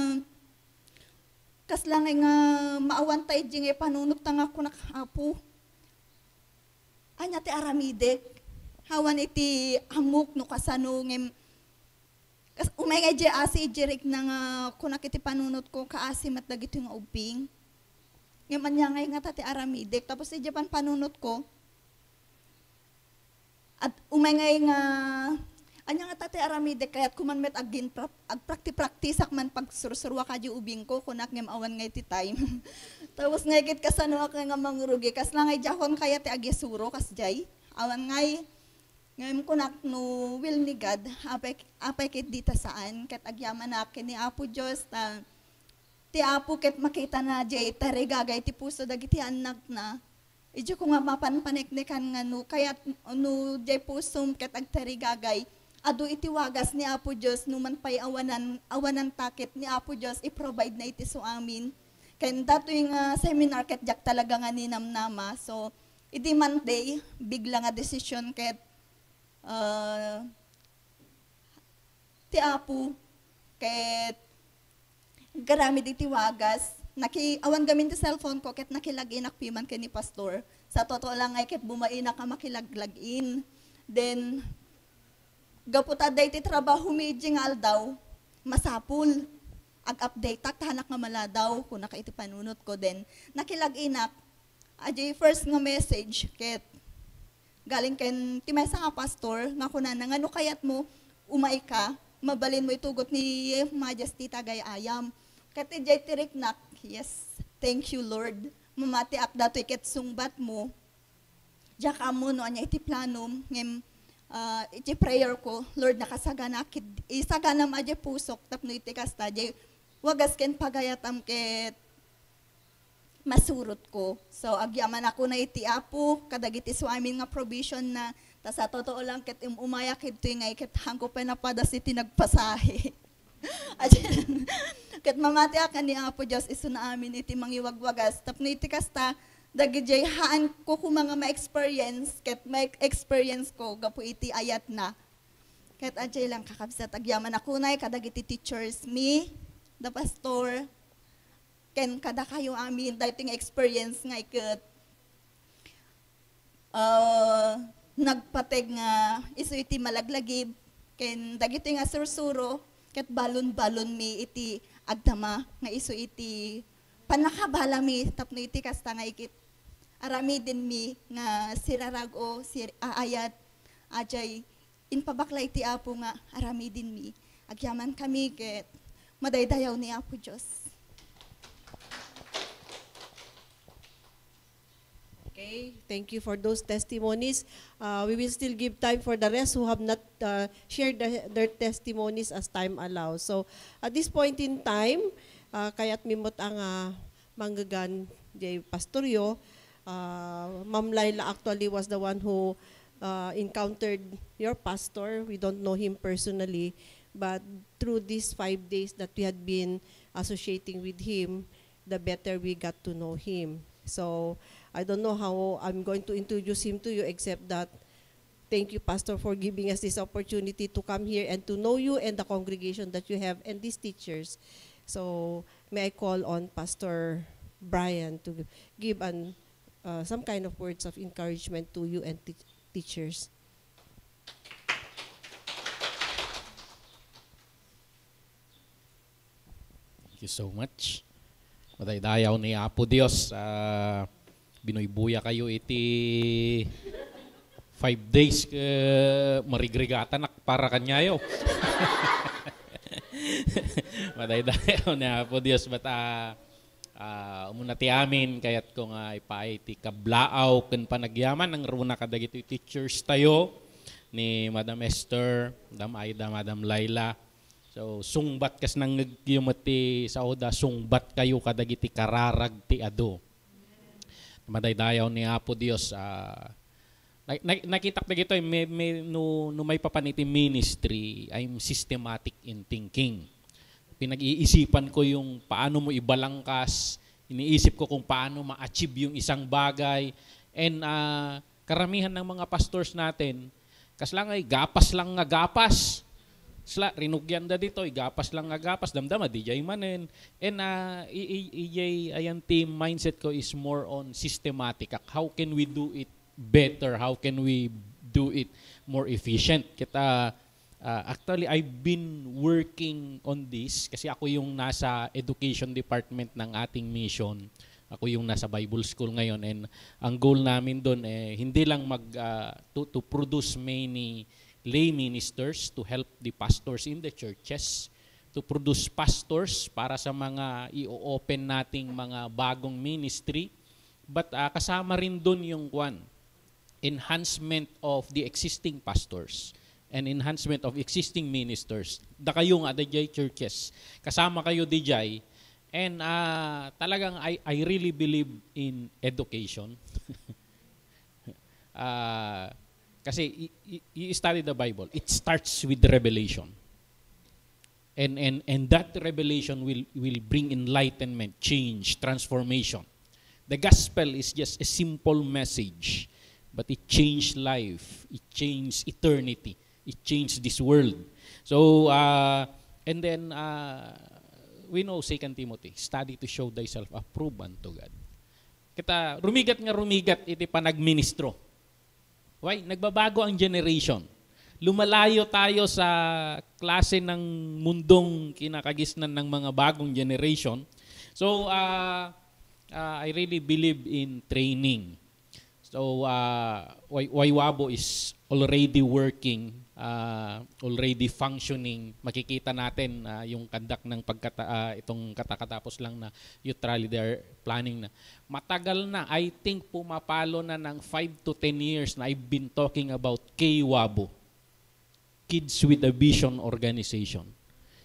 Kas lang nga maawantay di nga panunot nga ako nakapo. Anya ti aramidek. Hawan iti amok no kasano ngem umay nga di asi ijirik na nga kunak iti panunot ko kaasim at dagito nga ubing. Ngem anya nga tati aramidek. Tapos iti panunot ko at umay nga anya nga tati aramidek kayat kuman met agin agprakti-praktisak man pagsursurwa ka di ubing ko kunak ngem awan nga iti time. Tapos nga ikit kasano ka nga mangrugi kas lang ay jakon kaya ti agyasuro kas jay. Awan ngay ngayon kunak no will ni God apay kit dita saan ket agyaman na ni Apo Dios ti Apo ket makita na jay tarigagay ti puso dagiti anak na. Idyo ko nga mapanpaneknekan nga no kaya no jay pusum ket agtarigagay adu iti wagas ni Apo Dios no man pay awanan takit ni Apo Dios i-provide na iti so amin. Ken datoy nga seminar ket jak talaga nga ninamnama. So idi Monday bigla nga decision ket ti Apo ket garamid iti wagas awan gamin ti cellphone ko ket nakilagin akpiman ken ni pastor. Sa totoo lang ay ket bumaina ka makilagin. Then gaputa day ti trabaho mi nga aldaw masapul ag-update tak tahanak nga maladaw kun naka iti panunot ko then nakilag-inak ajay first nga message ket galing ken ti maysa nga pastor nga kunana ngano kayat mo umay ka mabalin mo itugot ni Majesty tagay ayam ket ijay tiriknak yes thank you Lord mamati ak datoy ket sungbat mo jak amo no anya iti planom ngem iti prayer ko Lord nakasagana kid isagana madya pusok tapno iti kasta jay wagas ken pagayatam ket masurot ko. So agyaman ako na iti Apo kadagiti so amin nga provision na ta sa totoo lang ket umaya kidto nga ket hangko pa na padas iti nagpasahe. Ket mamati akan ni Apo Dios isu na amin iti mangiwagwagas tapno iti kasta dagiti haan ko kung mga ma-experience ket ma-experience ko gapu iti ayat na. Ket ajay lang kakabsat agyaman ako na kadagiti teachers me the pastor ken kada kayo amin dating experience nga iket nagpateg nga isu iti malaglagib ken dagiti nga sursuro ket balon-balon mi iti agdama nga isu iti panakabala mi tapno iti kasta nga ikit arami din mi nga sirarag o ayat ajay inpabakla iti Apo nga arami din mi agyaman kami ket madaydayaw ni Apo Dios. Okay, thank you for those testimonies. We will still give time for the rest who have not shared their testimonies as time allows. So, at this point in time, kaya't mimot ang manggagan jay pastoryo, Ma'am Laila actually was the one who encountered your pastor. We don't know him personally, but through these 5 days that we had been associating with him, the better we got to know him. So, I don't know how I'm going to introduce him to you except that thank you, Pastor, for giving us this opportunity to come here and to know you and the congregation that you have and these teachers. So, may I call on Pastor Brian to give some kind of words of encouragement to you and teachers. Thank you so much. Madaydayaw ni Apo Dios. Binuybuya kayo iti 5 days marigrigatan para kanyayo. Madaydayaw ni Apo Dios but umuna ti amin kayat ko nga ipay ti kablaaw ken panagyaman ang runa kadagiti teachers tayo ni Madam Esther, Madam Aida, Madam Laila. So sungbat kas nang nagyumati sa oda sungbat kayo kadagiti kararag ti ado. Madaydayaw ni Apo Dios. Nakita ko dito may papaniti ministry, I'm systematic in thinking. Pinag-iisipan ko yung paano mo ibalangkas, iniisip ko kung paano ma-achieve yung isang bagay. And karamihan ng mga pastors natin, kas lang ay gapas lang nga gapas. Sla, rinugyan da dito, igapas lang agapas, damdama, di jay manen. And ayan team mindset ko is more on systematic. How can we do it better? How can we do it more efficient? Actually, I've been working on this kasi ako yung nasa education department ng ating mission. Ako yung nasa Bible school ngayon, and ang goal namin doon hindi lang to produce many lay ministers to help the pastors in the churches, to produce pastors para sa mga i-open nating mga bagong ministry, but kasama rin doon yung enhancement of the existing pastors and enhancement of existing ministers. Da kayo nga DJ churches, kasama kayo DJ, and talagang I really believe in education. Kasi you study the Bible, it starts with revelation. And that revelation will bring enlightenment, change, transformation. The gospel is just a simple message, but it changed life, it changed eternity, it changed this world. So, and then we know 2 Timothy, study to show thyself approved unto God. Kita, rumigat iti panagministro. Why? Nagbabago ang generation. Lumalayo tayo sa klase ng mundong kinakagisnan ng mga bagong generation. So, I really believe in training. So, Waywabo is already working, already functioning. Makikita natin yung kandak ng itong katakatapos lang na youth rally, they're planning na. Matagal na, I think pumapalo na ng 5 to 10 years na I've been talking about K-Wabo, Kids with a Vision Organization.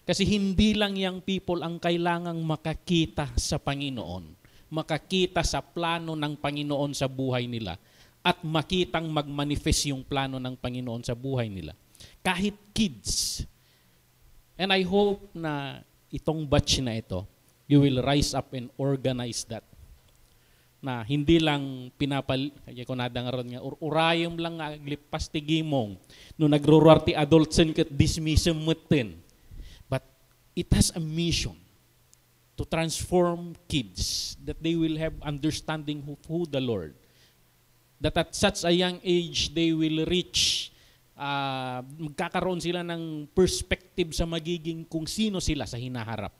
Kasi hindi lang yung people ang kailangang makakita sa Panginoon, makakita sa plano ng Panginoon sa buhay nila, at makitang magmanifest yung plano ng Panginoon sa buhay nila. Kahit kids. And I hope na itong batch na ito, you will rise up and organize that. Na hindi lang kaya ko nadangaron nga, urayom lang nga aglipas ti gimong, no nagrurwar ti adultsen kat dismissum mutin. But it has a mission to transform kids, that they will have understanding who the Lord. That at such a young age, they will reach, magkakaroon sila ng perspective sa magiging kung sino sila sa hinaharap.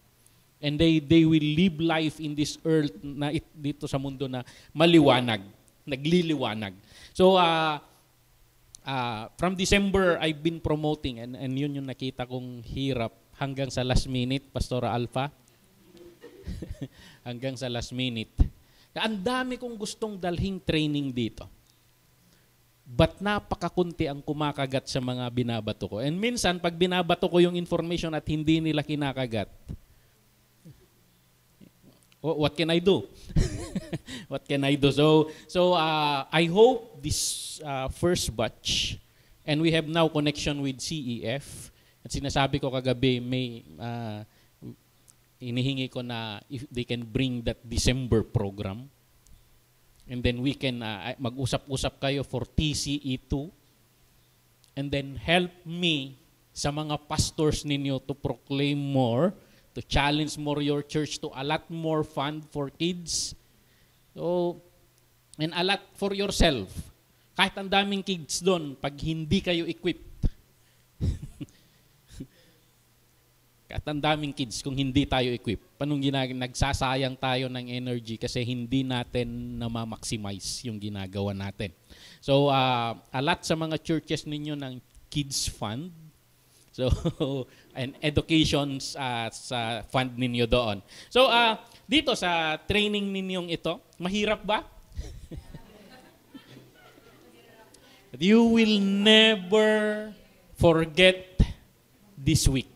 And they will live life in this earth na dito sa mundo na maliwanag, nagliliwanag. So, from December, I've been promoting, and yun yung nakita kong hirap hanggang sa last minute, Pastora Alpha. Hanggang sa last minute. Ang dami kong gustong dalhing training dito. But napakakunti ang kumakagat sa mga binabato ko. And minsan, pag binabato ko yung information at hindi nila kinakagat, what can I do? What can I do? So I hope this first batch, and we have now connection with CEF, at sinasabi ko kagabi, may inihingi ko na if they can bring that December program, and then we can mag-usap-usap kayo for TCE2, and then help me sa mga pastors ninyo to proclaim more, to challenge more your church to allot more fund for kids. So, and allot for yourself. Kahit ang daming kids doon, pag hindi kayo equipped, kahit ang daming kids kung hindi tayo equipped, panong nagsasayang tayo ng energy kasi hindi natin na-maximize yung ginagawa natin. So, allot sa mga churches ninyo ng kids fund. So, and educations sa fund ninyo doon. So, dito sa training ninyong ito, mahirap ba? You will never forget this week.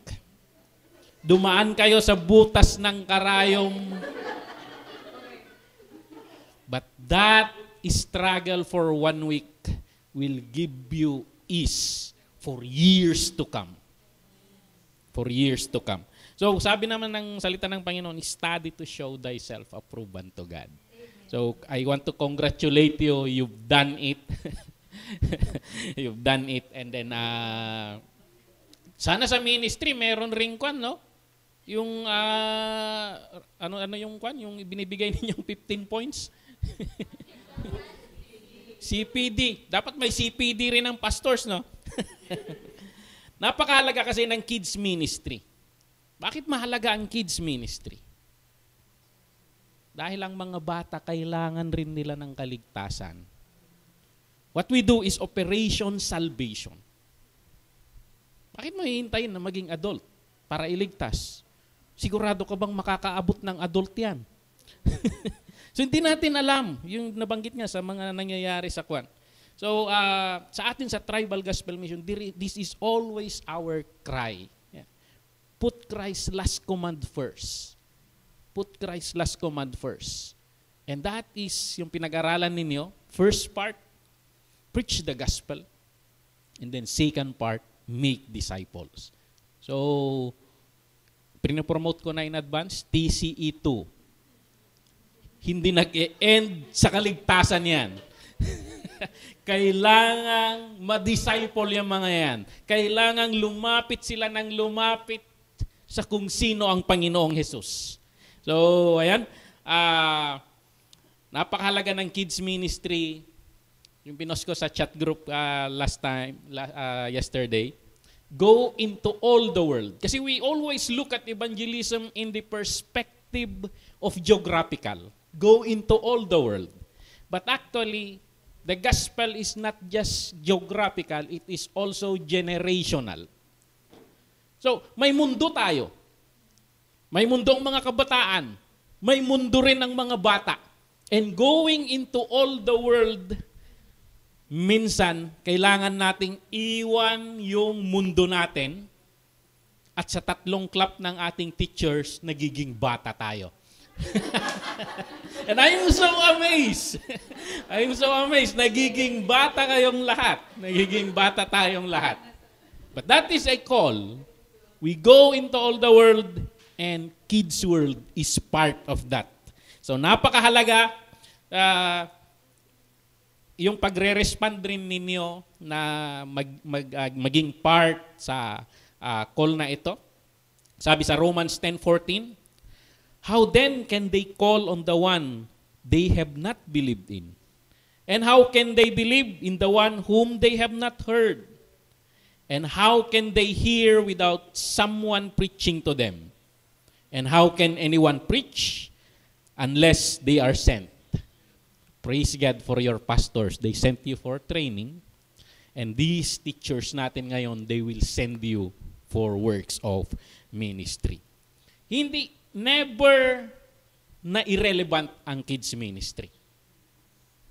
Dumaan kayo sa butas ng karayom. But that struggle for 1 week will give you ease for years to come. For years to come. So, sabi naman ng salita ng Panginoon, study to show thyself approved unto God. So, I want to congratulate you. You've done it. You've done it. And then, Sana sa ministry meron ring kwan, no? Yung ano yung kwan, yung binibigay ninyong 15 points. CPD. Dapat may CPD rin ng pastors, no? Napakahalaga kasi ng kids ministry. Bakit mahalaga ang kids ministry? Dahil ang mga bata kailangan rin nila ng kaligtasan. What we do is Operation Salvation. Bakit mo hihintayin na maging adult para iligtas? Sigurado ka bang makakaabot ng adult yan? So hindi natin alam yung nabanggit nga sa mga nangyayari sa kwan. So sa atin sa Tribal Gospel Mission, this is always our cry. Yeah. Put Christ's last command first. Put Christ's last command first. And that is yung pinag-aralan ninyo. First part, preach the gospel. And then second part, make disciples. So, pinopromote ko na in advance, TCE2. Hindi nag-e-end sa kaligtasan yan. Kailangang ma-disciple yung mga yan. Kailangang lumapit sila ng lumapit sa kung sino ang Panginoong Jesus. So, ayan. Napakahalaga ng kids ministry. Yung pinost ko sa chat group yesterday. Go into all the world. Kasi we always look at evangelism in the perspective of geographical. Go into all the world. But actually, the gospel is not just geographical, it is also generational. So, may mundo tayo. May mundo ang mga kabataan. May mundo rin ang mga bata. And going into all the world, minsan, kailangan nating iwan yung mundo natin at sa 3 clap ng ating teachers, nagiging bata tayo. And I am so amazed. I am so amazed. Nagiging bata kayong lahat. Nagiging bata tayong lahat. But that is a call. We go into all the world and kids world is part of that. So napakahalaga yung pagre-respond rin ninyo na maging part sa call na ito. Sabi sa Romans 10:14, how then can they call on the one they have not believed in? And how can they believe in the one whom they have not heard? And how can they hear without someone preaching to them? And how can anyone preach unless they are sent? Praise God for your pastors. They sent you for training. And these teachers natin ngayon, they will send you for works of ministry. Never na irrelevant ang kids ministry.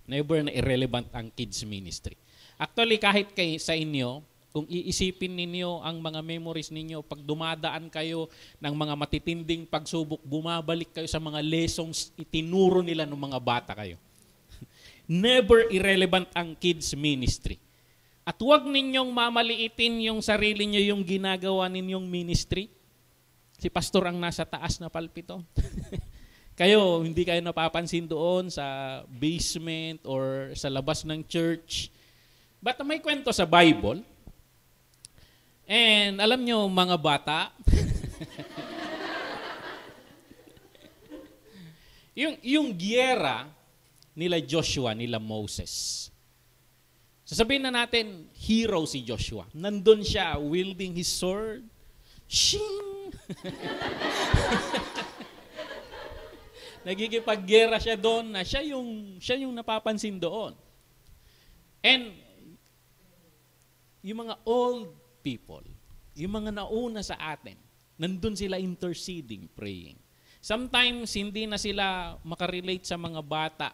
Never na irrelevant ang kids ministry. Actually, kahit sa inyo, kung iisipin ninyo ang mga memories ninyo, pag dumadaan kayo ng mga matitinding pagsubok, bumabalik kayo sa mga lessons itinuro nila ng mga bata kayo. Never irrelevant ang kids ministry. At huwag ninyong mamaliitin yung sarili nyo yung ginagawa ninyong ministry. Si pastor ang nasa taas na palpito. Kayo, hindi kayo napapansin doon sa basement or sa labas ng church. But may kwento sa Bible. And alam nyo, mga bata, yung giyera nila Joshua, nila Moses. Sasabihin na natin, hero si Joshua. Nandun siya, wielding his sword. Shing! Nagigipaggera siya doon na siya yung napapansin doon. And yung mga old people, yung mga nauna sa atin, nandun sila interceding, praying. Sometimes hindi na sila makarelate sa mga bata.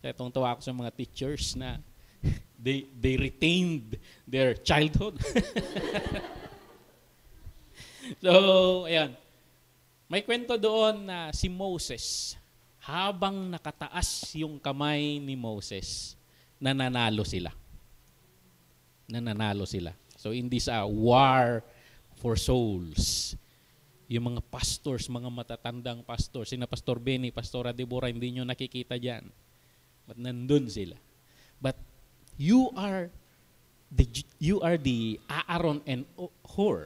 Itong tawa ako sa mga teachers na they retained their childhood. So, ayan. May kwento doon na si Moses, habang nakataas yung kamay ni Moses, nananalo sila. Nananalo sila. So, in this war for souls, yung mga pastors, mga matatandang pastors, sina Pastor Benny, Pastora Deborah, hindi nyo nakikita dyan. But nandun sila. But you are the Aaron and Hur.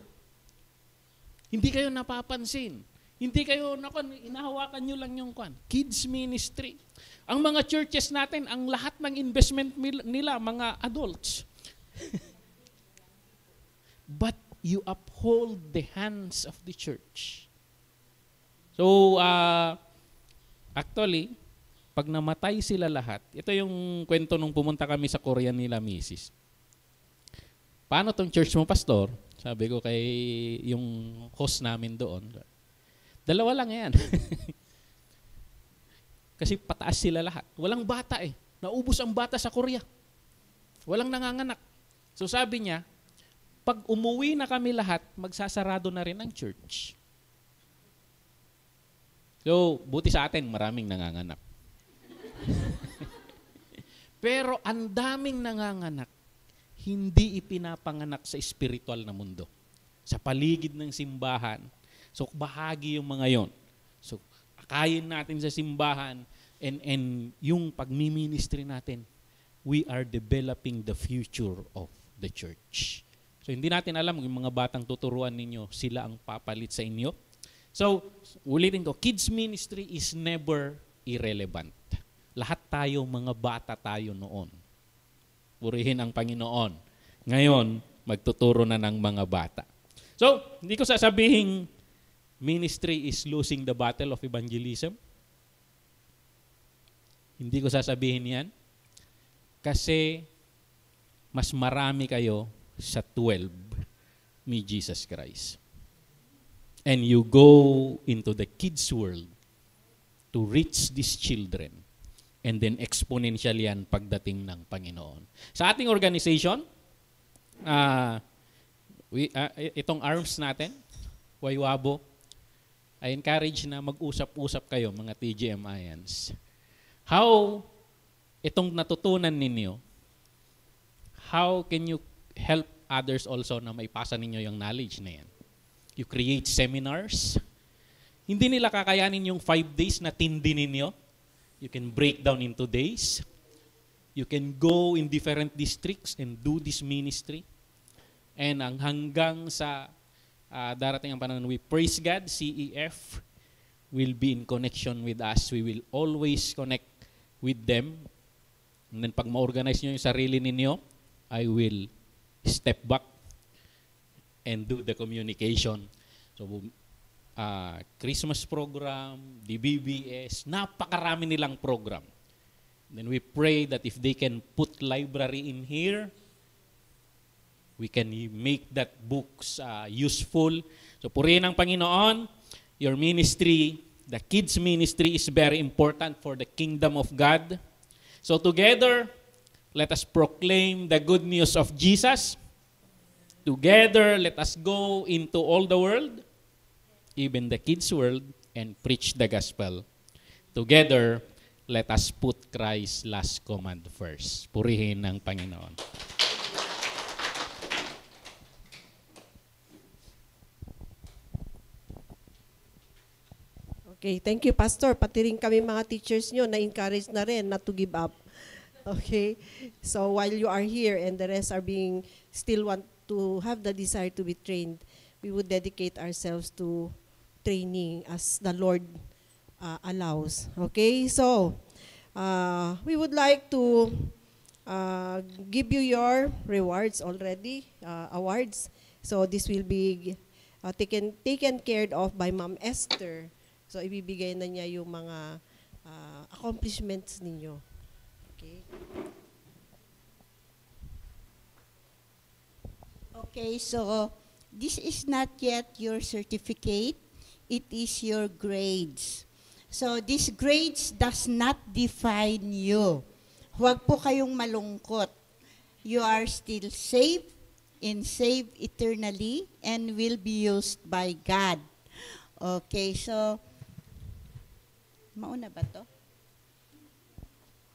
Hindi kayo napapansin. Hindi kayo, inahawakan nyo lang yung kids ministry. Ang mga churches natin, ang lahat ng investment nila, mga adults. But you uphold the hands of the church. So, actually, pag namatay sila lahat, ito yung kwento nung pumunta kami sa Korea nila, Mrs. Paano tong church mo, pastor? Sabi ko kay yung host namin doon. 2 lang yan. Kasi pataas sila lahat. Walang bata eh. Naubos ang bata sa Korea. Walang nanganganak. So sabi niya, pag umuwi na kami lahat, magsasarado na rin ang church. So, buti sa atin, maraming nanganganak. Pero ang daming nanganganak, hindi ipinapanganak sa spiritual na mundo. Sa paligid ng simbahan. So, bahagi yung mga yon. So, akayin natin sa simbahan and yung pagmi-ministry natin, we are developing the future of the church. So, hindi natin alam yung mga batang tuturuan ninyo, sila ang papalit sa inyo. So, ulitin ko, kids ministry is never irrelevant. Lahat tayo, mga bata tayo noon. Purihin ang Panginoon. Ngayon, magtuturo na ng mga bata. So, hindi ko sasabihin ministry is losing the battle of evangelism. Hindi ko sasabihin yan. Kasi mas marami kayo sa 12 ni Jesus Christ. And you go into the kids' world to reach these children. And then exponential yan pagdating ng Panginoon. Sa ating organization, itong arms natin, Waywabo, I encourage na mag-usap-usap kayo, mga TGMIans. How itong natutunan ninyo, how can you help others also na maipasa ninyo yung knowledge na yan? You create seminars. Hindi nila kakayanin yung 5 days na tindi ninyo. You can break down into days. You can go in different districts and do this ministry. And ang hanggang sa darating ang panahon, we praise God, CEF will be in connection with us. We will always connect with them. And then pag ma-organize nyo yung sarili ninyo, I will step back and do the communication. So, Christmas program, DBBS, napakarami nilang program. Then we pray that if they can put library in here, we can make that books useful. So purihin ang Panginoon, your ministry, the kids ministry is very important for the kingdom of God. So together, let us proclaim the good news of Jesus. Together, let us go into all the world, even the kids' world, and preach the gospel. Together, let us put Christ's last command first. Purihin ang Panginoon. Okay, thank you, Pastor. Pati rin kami mga teachers nyo na-encourage na rin not to give up. Okay? So while you are here and the rest are being still want to have the desire to be trained, we would dedicate ourselves to training as the Lord allows. Okay? So, we would like to give you your rewards already, awards. So this will be taken care of by Ma'am Esther. So, ibibigay na niya yung mga accomplishments ninyo. Okay? Okay, so this is not yet your certificate. It is your grades. So, these grades does not define you. Huwag po kayong malungkot. You are still saved and saved eternally and will be used by God. Okay, so mauna ba to?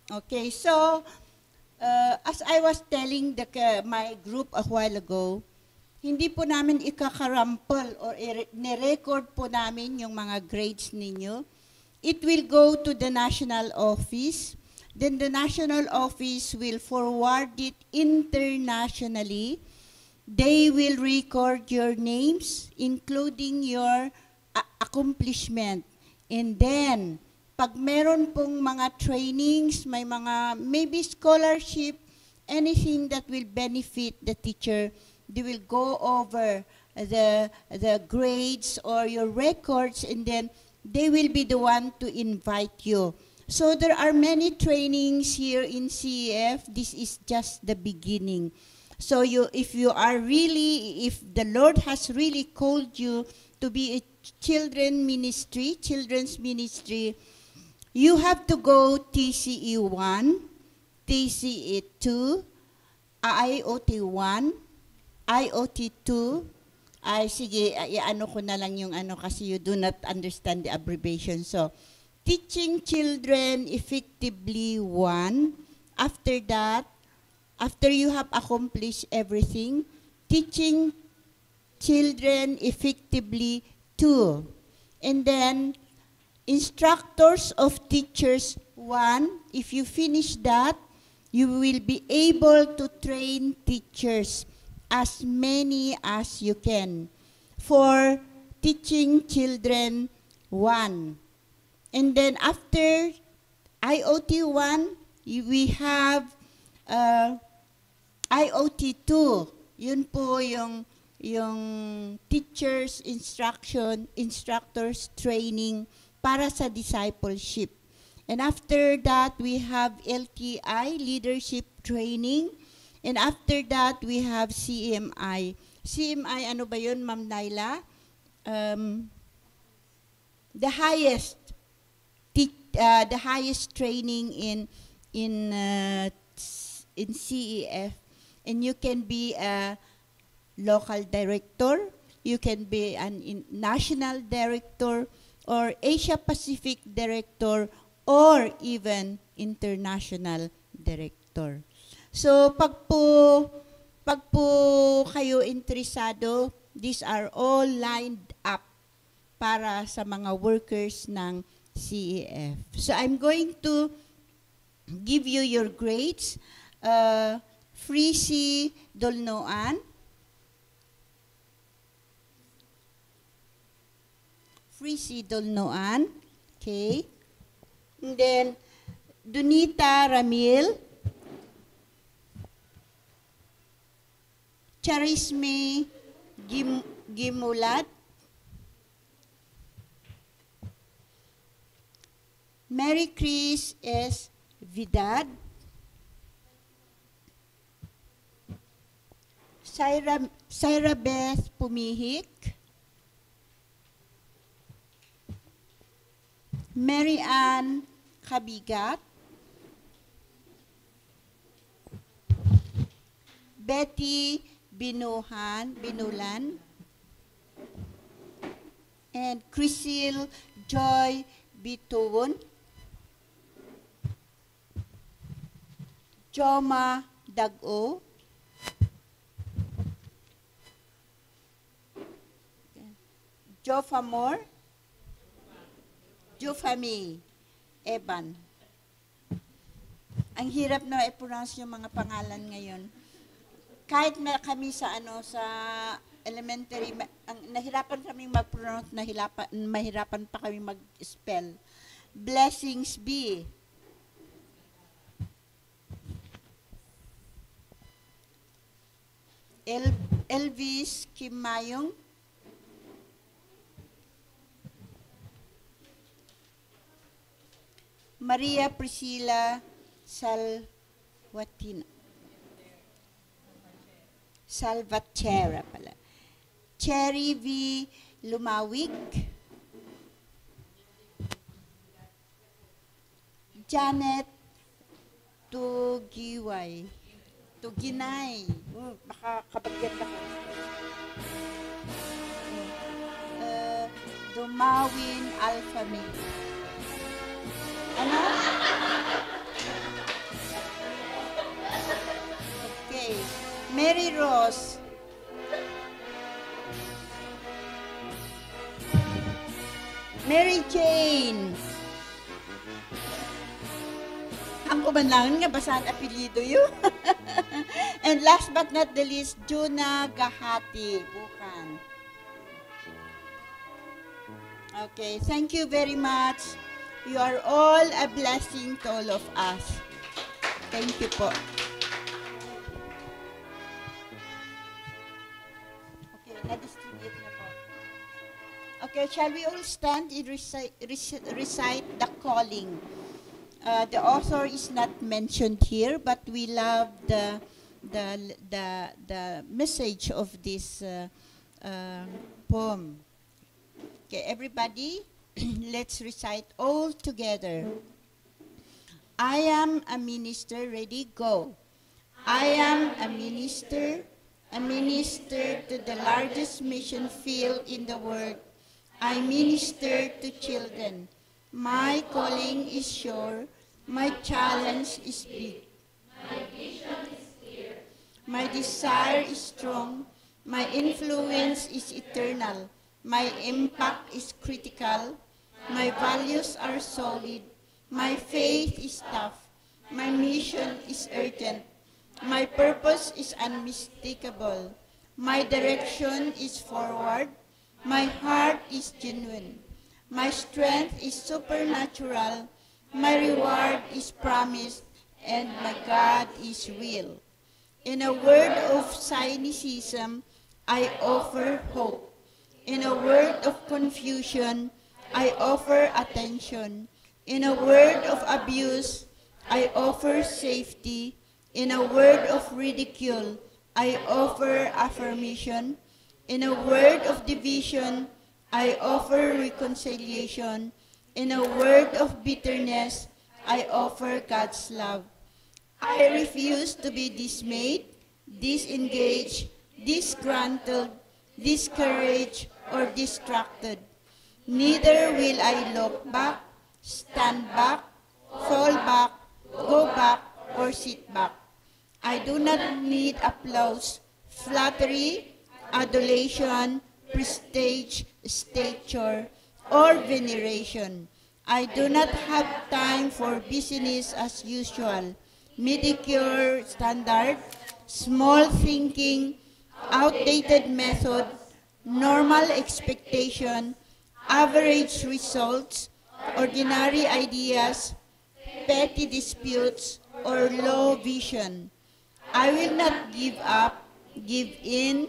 Okay, so as I was telling my group a while ago, hindi po namin ikakarampal or nirecord po namin yung mga grades ninyo. It will go to the national office. Then the national office will forward it internationally They will record your names, including your accomplishment. And then, pag meron pong mga trainings, may mga maybe scholarship, anything that will benefit the teacher, they will go over the grades or your records, and then they will be the one to invite you. So there are many trainings here in CEF. This is just the beginning. So if the Lord has really called you to be a children's ministry, you have to go TCE 1, TCE 2, IOT 1, IOT 2. Ay, sige, ano ko na lang yung ano kasi you do not understand the abbreviation. So, teaching children effectively 1. After that, after you have accomplished everything, teaching children effectively 2. And then, instructors of teachers 1. If you finish that, you will be able to train teachers as many as you can for teaching children 1. And then after IOT 1, we have IOT 2. Yun po yung teachers instructors training para sa discipleship. And after that, we have LTI, leadership training. And after that, we have CMI. CMI, ano ba yun, Ma'am Naila? The highest training in CEF. And you can be a local director, you can be a national director, or Asia Pacific director, or even international director. So, pag po kayo interesado, these are all lined up para sa mga workers ng CEF. So, I'm going to give you your grades. Freezy Dolnoan. Freezy Dolnoan. Okay. And then, Donita Ramil. Charisme Gimulat, Mary Chris S. Vidad, Syra Beth Pumihik, Mary Ann Kabigat, Betty Binulan, and Chrisil Joy Bituon, Joma Dago, Jofamor, Jofami Eban. Ang hirap na i-pronounce yung mga pangalan ngayon. Kahit na kami sa elementary, nahirapan kaming mag-pronounce, mahirapan pa kami mag-spell. Blessings be. Elvis Kimayong. Maria Priscilla Salvatierra pala. Cherry V. Lumawig. Janet Tuginay. Baka kabagyan ako. Dumawin Alfame. Ano? Okay. Mary Rose. Mary Jane. ang kumanlangan nga basahan apelyido yun. And last but not the least, Juna Gahati. Bukan. Okay, thank you very much. You are all a blessing to all of us. Thank you po. Okay, na-distribute na po. Okay, shall we all stand and recite the calling? The author is not mentioned here, but we love the message of this poem. Okay, everybody, let's recite all together. I am a minister, ready, go. I am a minister to the largest mission field in the world. I minister to children. My calling is sure, my challenge is big. My vision is clear. My desire is strong, my influence is eternal. My impact is critical. My values are solid. My faith is tough. My mission is urgent. My purpose is unmistakable. My direction is forward. My heart is genuine. My strength is supernatural. My reward is promised. And my God is real. In a word of cynicism, I offer hope. In a word of confusion, I offer attention. In a word of abuse, I offer safety. In a word of ridicule, I offer affirmation. In a word of division, I offer reconciliation. In a word of bitterness, I offer God's love. I refuse to be dismayed, disengaged, disgruntled, discouraged, or distracted. Neither will I look back, stand back, fall back, go back, or sit back. I do not need applause, flattery, adulation, prestige, stature, or veneration. I do not have time for business as usual, mediocre standard, small thinking, outdated method, normal expectation, average results, ordinary ideas, petty disputes, or low vision. I will not give up, give in,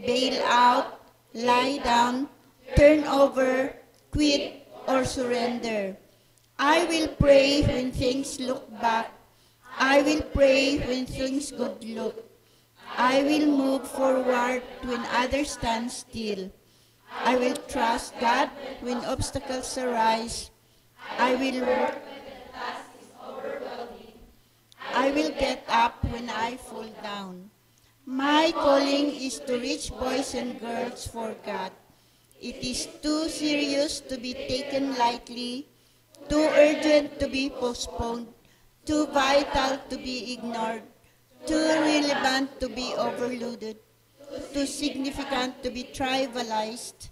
bail out, lie down, turn over, quit, or surrender. I will pray when things look back. I will pray when things good look. I will move forward when others stand still. I will trust God when obstacles arise. I will work when the task is overwhelming. I will get up when I fall down. My calling is to reach boys and girls for God. It is too serious to be taken lightly, too urgent to be postponed, too vital to be ignored, too relevant to be overloaded, too significant to be trivialized,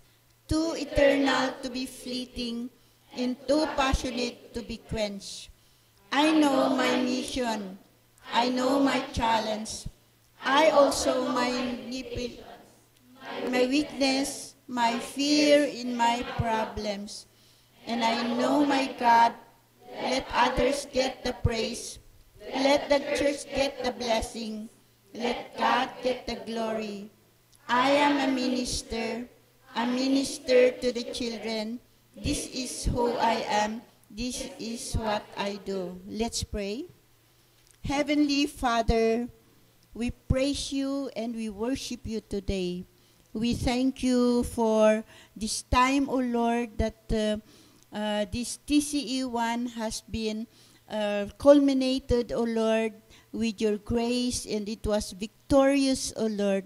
too eternal to be fleeting, and too passionate to be quenched. I know my mission. I know my challenge. I also my weakness, my fear in my problems. And I know my God, let others get the praise. Let the church get the blessing. Let God get the glory. I am a minister to the children. This is who I am. This is what I do. Let's pray. Heavenly Father, we praise you and we worship you today. We thank you for this time, O Lord, that this TCE1 has been culminated, O Lord, with your grace, and it was victorious, O Lord.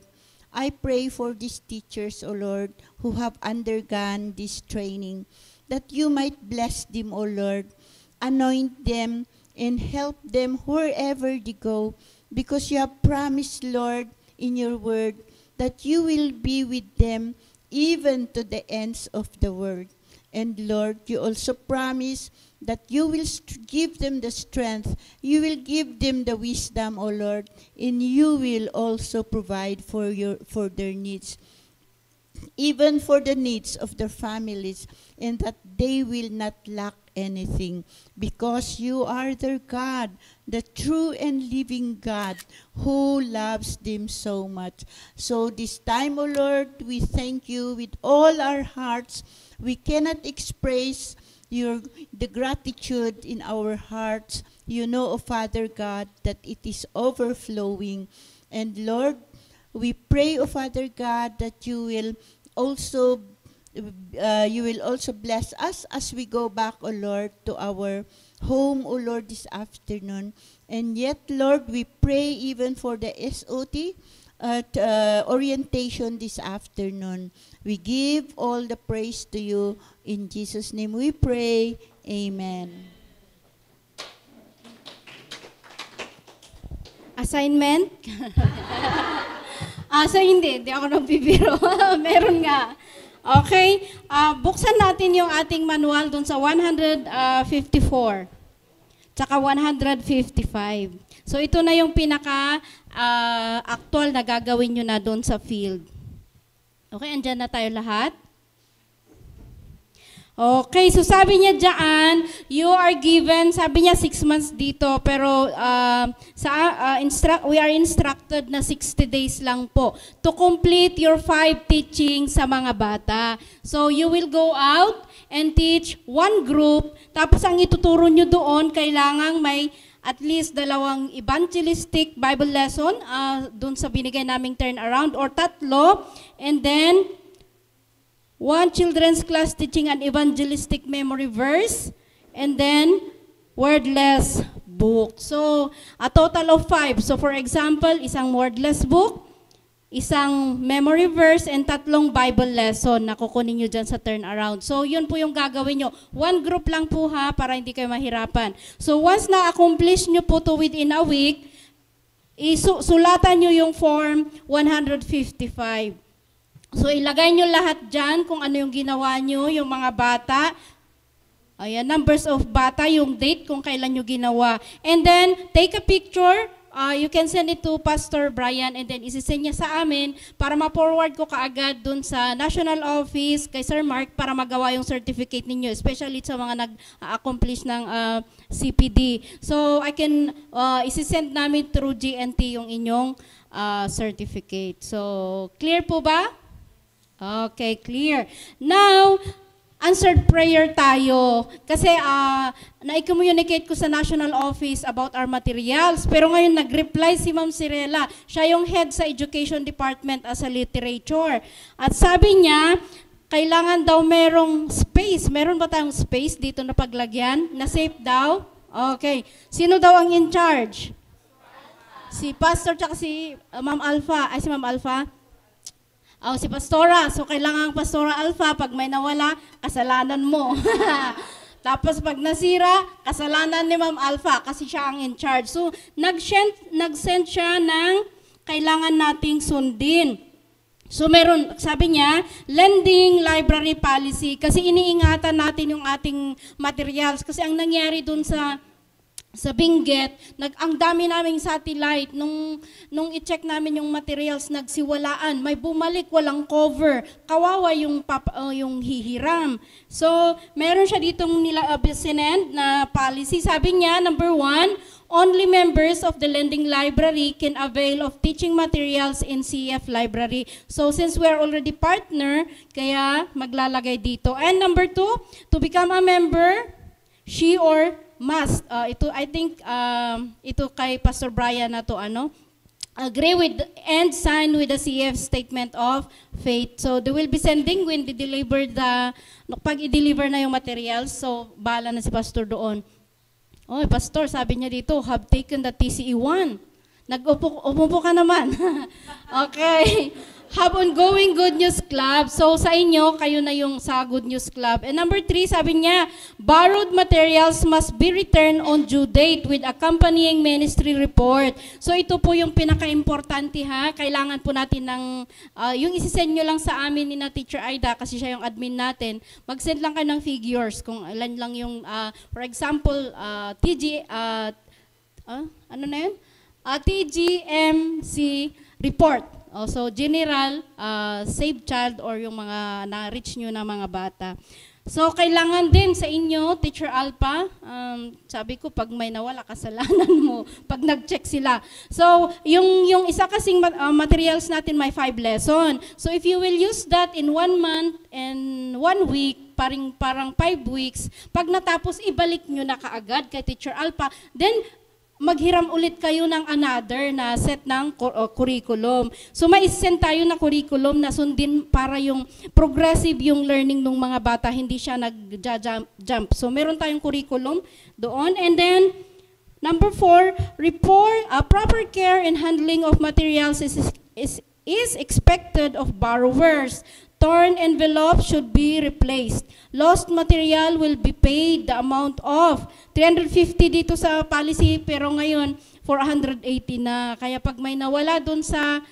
I pray for these teachers, O Lord, who have undergone this training, that you might bless them, O Lord, anoint them, and help them wherever they go, because you have promised, Lord, in your word, that you will be with them even to the ends of the world. And Lord, you also promise that you will give them the strength, you will give them the wisdom, O Lord, and you will also provide for their needs, even for the needs of their families, and that they will not lack anything, because you are their God, the true and living God who loves them so much. So this time, O Lord, we thank you with all our hearts. We cannot express the gratitude in our hearts. You know, O Father God, that it is overflowing. And Lord, we pray, O Father God, that you will also bless us as we go back, O Lord, to our home, O Lord, this afternoon. And yet, Lord, we pray even for the SOT orientation this afternoon. We give all the praise to you. In Jesus' name we pray. Amen. Assignment? So hindi ako nagbibiro. Meron nga. Okay, buksan natin yung ating manual dun sa 154, tsaka 155. So ito na yung pinaka-actual na gagawin nyo na dun sa field. Okay, andyan na tayo lahat. Okay, so sabi niya dyan, you are given, sabi niya 6 months dito, pero we are instructed na 60 days lang po to complete your 5 teachings sa mga bata. So you will go out and teach one group, tapos ang ituturo nyo doon, kailangang may at least 2 evangelistic Bible lesson doon sa binigay naming turnaround, or 3, and then 1 children's class teaching an evangelistic memory verse, and then wordless book. So, a total of 5. So, for example, isang wordless book, isang memory verse, and 3 Bible lesson na kukunin nyo dyan sa turnaround. So, yun po yung gagawin nyo. 1 group lang po ha, para hindi kayo mahirapan. So, once na-accomplish nyo po to within a week, sulatan nyo yung form 155. So, ilagay nyo lahat dyan kung ano yung ginawa nyo, yung mga bata. Ayan, numbers of bata, yung date kung kailan nyo ginawa. And then, take a picture. You can send it to Pastor Brian, and then isisend niya sa amin para ma-forward ko kaagad dun sa National Office kay Sir Mark para magawa yung certificate ninyo, especially sa mga nag-accomplish ng CPD. So, I can isisend namin through GNT yung inyong certificate. So, clear po ba? Okay, clear. Now, answered prayer tayo. Kasi na-communicate ko sa National Office about our materials. Pero ngayon nag-reply si Ma'am Cirela. Siya yung head sa Education Department as a literature. At sabi niya, kailangan daw merong space. Meron ba tayong space dito na paglagyan? Na safe daw? Okay. Sino daw ang in charge? Si Pastor tsaka si Ma'am Alpha. Ay, si Ma'am Alpha? Si Pastora. So, kailangan Pastora Alpha, pag may nawala, kasalanan mo. Tapos, pag nasira, kasalanan ni Ma'am Alpha kasi siya ang in charge. So, nag-send siya ng kailangan nating sundin. So, meron, sabi niya, lending library policy. Kasi iniingatan natin yung ating materials. Kasi ang nangyari dun sa Benguet, ang dami naming satellite, nung i-check namin yung materials, nagsiwalaan, may bumalik, walang cover, kawawa yung hihiram. So, meron siya ditong sinend na policy. Sabi niya, number 1, only members of the lending library can avail of teaching materials in CF library. So, since we are already partner, kaya maglalagay dito. And number 2, to become a member, she or must, ito I think ito kay Pastor Brian na to, agree with and sign with the CF statement of faith. So they will be sending when they deliver pag i-deliver na yung materials, so bahala na si Pastor doon. Oh, Pastor, sabi niya dito, have taken the TCE 1. Nag-upo ka naman. Okay. have ongoing Good News Club. So sa inyo, kayo na yung sa Good News Club. And number 3, sabi niya, borrowed materials must be returned on due date with accompanying ministry report. So ito po yung pinaka-importante ha. Kailangan po natin ng, yung isisend nyo lang sa amin ni na Teacher Aida kasi siya yung admin natin. Mag-send lang kayo ng figures kung ilan lang yung, for example, ano na yun? TGMC report. Also, general, save child or yung mga na-reach nyo na mga bata. So, kailangan din sa inyo, Teacher Alpha, sabi ko, pag may nawala, kasalanan mo, pag nag-check sila. So, yung isa kasing materials natin, may 5 lesson. So, if you will use that in 1 month and 1 week, parang 5 weeks, pag natapos, ibalik nyo na kaagad kay Teacher Alpha, then, maghiram ulit kayo ng another na set ng curriculum. So mai-send tayo na curriculum na sundin para yung progressive yung learning ng mga bata, hindi siya nag-jump. So meron tayong curriculum doon. And then, number 4, report, proper care and handling of materials is expected of borrowers. Torn envelopes should be replaced. Lost material will be paid the amount of 350 dito sa policy, pero ngayon 480 na. Kaya pag may nawala dun sa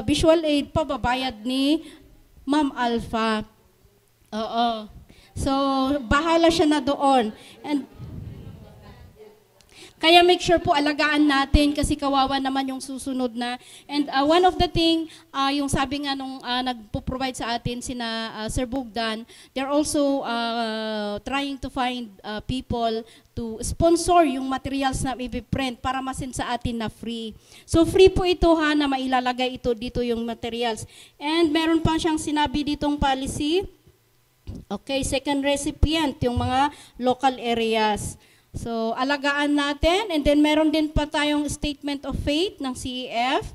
visual aid, pababayad ni Ma'am Alpha. Oo. So, bahala siya na doon. And kaya make sure po alagaan natin kasi kawawa naman yung susunod na. And one of the thing, yung sabi nga nung nagpo-provide sa atin sina Sir Bugdan, they're also trying to find people to sponsor yung materials na i-print para masin sa atin na free. So free po ito ha, na mailalagay ito dito yung materials. And meron pa siyang sinabi ditong policy. Okay, second recipient, yung mga local areas. So, alagaan natin. And then, meron din pa tayong statement of faith ng CEF,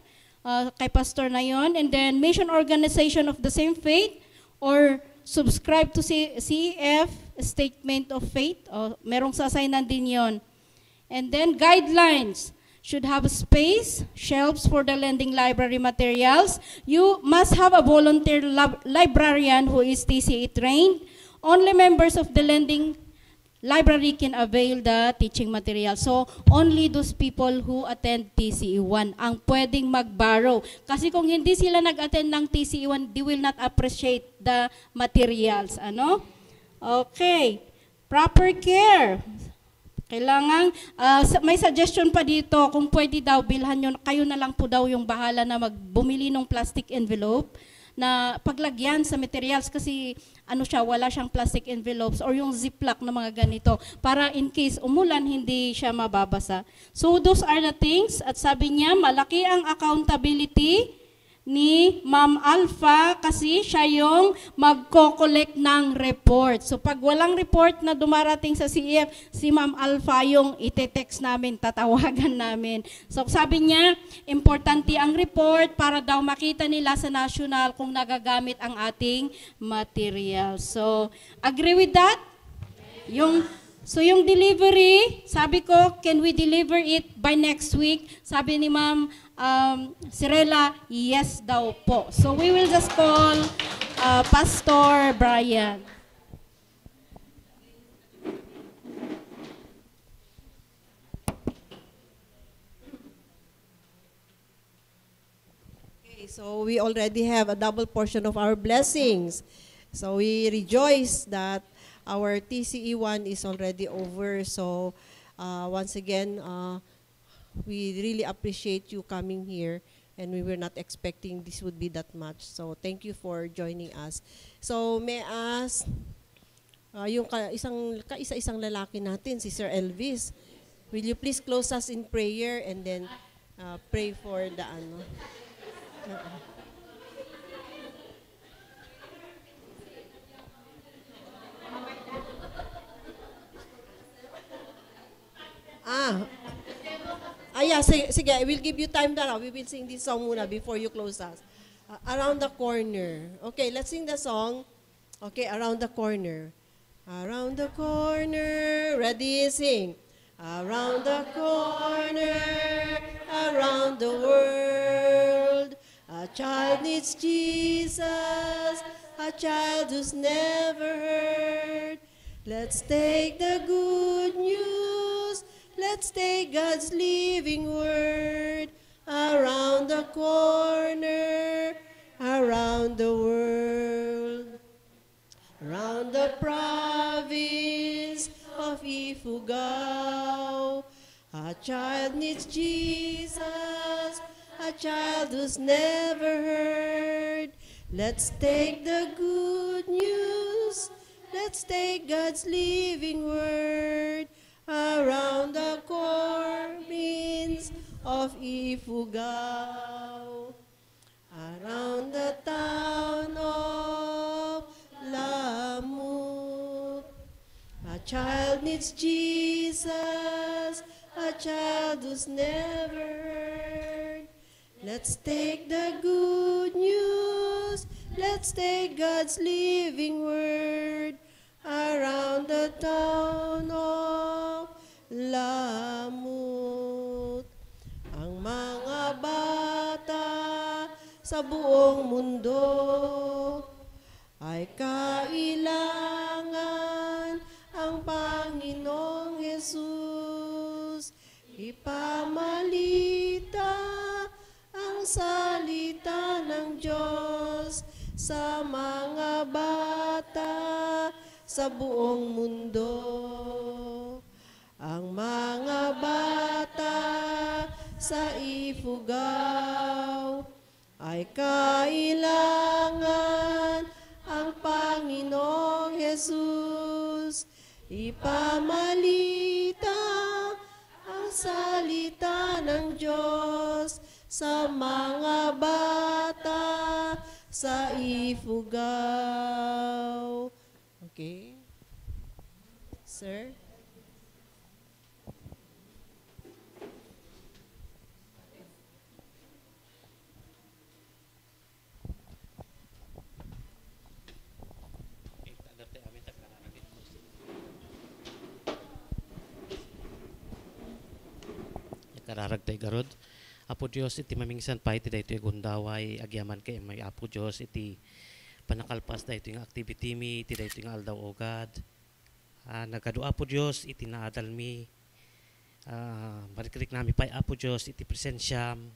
kay pastor na yon. And then, mission organization of the same faith or subscribe to CEF statement of faith. Merong sasaynan din yon. And then, guidelines. Should have space, shelves for the lending library materials. You must have a volunteer librarian who is TCE trained. Only members of the lending library can avail the teaching material. So, only those people who attend TCE1 ang pwedeng mag-borrow. Kasi kung hindi sila nag-attend ng TCE1, they will not appreciate the materials. Ano? Okay. Proper care. Kailangan, may suggestion pa dito, kung pwede daw, bilhan nyo, kayo na lang po daw yung bahala na bumili ng plastic envelope na paglagyan sa materials kasi wala siyang plastic envelopes or yung ziplock na mga ganito para in case umulan hindi siya mababasa. So those are the things at sabi niya malaki ang accountability ni Ma'am Alpha kasi siya yung magko-collect ng report. So pag walang report na dumarating sa CEF, si Ma'am Alpha yung ite-text namin, tatawagan namin. So sabi niya, importante ang report para daw makita nila sa national kung nagagamit ang ating material. So agree with that? So yung delivery, sabi ko, can we deliver it by next week? Sabi ni Ma'am Sirela, yes daw po. So we will just call Pastor Brian. Okay, so we already have a double portion of our blessings. So we rejoice that our TCE1 is already over. So once again, we really appreciate you coming here and we were not expecting this would be that much. So thank you for joining us. So may I ask, yung kaisa-isang lalaki natin, si Sir Elvis, will you please close us in prayer and then pray for the ano? Yeah, sige, we'll give you time na. We will sing this song muna before you close us. Around the corner. Okay, let's sing the song. Okay, around the corner. Around the corner. Ready, sing. Around the corner, around the world, child needs Jesus, a child who's never heard. Let's take the good news. Let's take God's living word around the corner, around the world, around the province of Ifugao. A child needs Jesus, a child who's never heard. Let's take the good news. Let's take God's living word around the corners of Ifugao, around the town of Lamut. A child needs Jesus, a child who's never heard. Let's take the good news. Let's take God's living word around the town of Lamut. Ang mga bata sa buong mundo ay kailangan ang Panginoong Jesus. Ipamalita ang salita ng Diyos sa mga bata sa buong mundo. Ang mga bata sa Ifugao ay kailangan ang Panginoong Jesus. Ipamalita ang salita ng Diyos sa mga bata sa Ifugao. Okay. Sir? Kararagtay garod. Apo Diyos iti mamingsan pa iti daytoy gundaway agyaman kay may Apo Diyos iti panakalpas daytoy nga activity mi iti daytoy nga aldaw o God. Nagkadua Apo Diyos iti naadal mi. Marikrik nami pa Apo Diyos iti presensyam.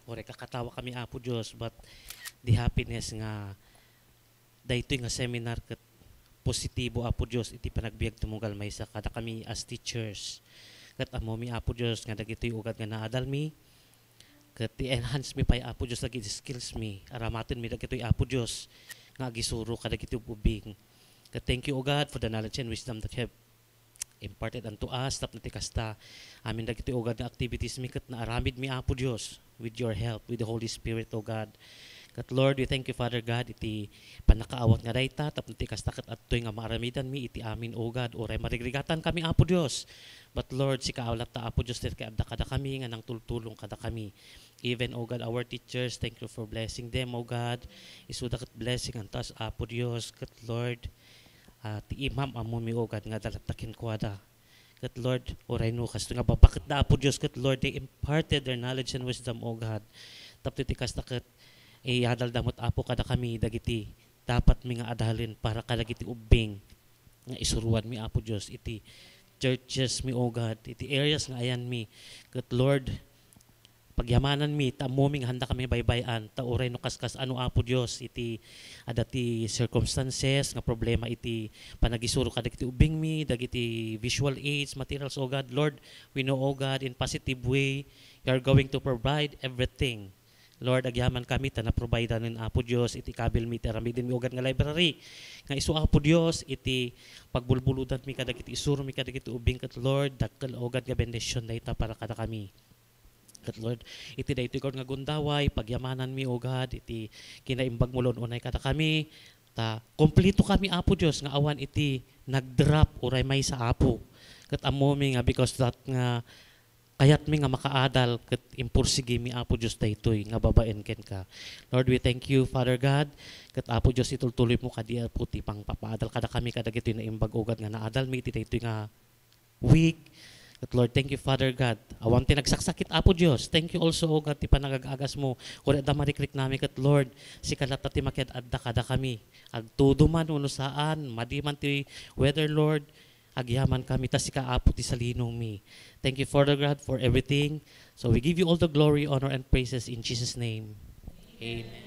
Ore kakatawa kami Apo Diyos but the happiness nga daytoy nga seminar ket positibo Apo Diyos iti panagbiag tumugal maysa kada kami as teachers. Kat amo mi Apo Diyos nga dagitoy ugad nga naadal mi. Kat i-enhance mi pay Apo Diyos dagiti skills mi. Aramaten mi dagitoy Apo Diyos nga gisuro ka dagitoy ubing. Kat thank you O God for the knowledge and wisdom that you have imparted unto us. Tap nati kasta amin dagitoy ugad nga activities mi kat naaramid mi Apo Diyos with your help, with the Holy Spirit O God. Kat Lord, we thank you Father God iti panakaawat nga dayta tap nati kasta kat adtoy nga maaramidan mi iti amin O God. Oray marigrigatan kami Apo Diyos. But Lord, si kaawlat ta Apo Diyos iti kada kami nga nang tultulong kada kami. Even O God, our teachers, thank you for blessing them O God. Isuda kat blessing antas Apo Diyos. Kat Lord, ti imam amo mi O God nga dalatakin kwada. Kat Lord, oray no kasto nga babakit da Apo Diyos. Kat Lord, they imparted their knowledge and wisdom O God. Tapos iti kasta kat adal damot Apo kada kami dagiti dapat mi nga adalin para kadagiti ubing nga isuruan mi Apo Diyos iti churches mi O God, iti areas nga ayan mi. Kat Lord, pagyamanan mi, tamo mi nga handa kami baybayan, tauray no kaskas ano Apo Diyos, iti adati circumstances, nga problema iti panagisuro ka dagiti ubing mi, dagiti visual aids, materials O God. Lord, we know O God, in positive way, you are going to provide everything. Lord, agyaman kami ta na-provide nin Apo Diyos iti kabil mi teramidin mi ugad nga library. Nga isu Apo Diyos iti pagbulbuludan mi kadagiti isuro mi kadagiti ubing kat Lord dakkel ugad nga bendisyon dayta para kada kami. Kat Lord, iti daytoy God nga gundaway pagyamanan mi O God iti kinaimbag mulon unay kada kami ta kompleto kami Apo Diyos nga awan iti nagdrop uray may sa Apo. Kat amo mi nga because that nga kayat mi nga makaadal ket impursige mi Apo Diyos daytoy nga babaen ken ka. Lord, we thank you Father God ket Apo Diyos itultuloy mo kadi Apo ti pang papaadal kada kami kadagitoy na imbag ugad nga naadal mi iti daytoy nga week Kat Lord, thank you, Father God. Awan ti nagsaksakit, Apo Diyos. Thank you also, O God, ti panagagagas mo. Kung da marikrik namin, kat Lord, si kalata ti makiat adda kada kami. Agtudo man, uno saan, madiman ti weather, Lord, agyaman kami, tas si kaapo ti salinong mi. Thank you, Father God, for everything. So we give you all the glory, honor, and praises in Jesus' name. Amen.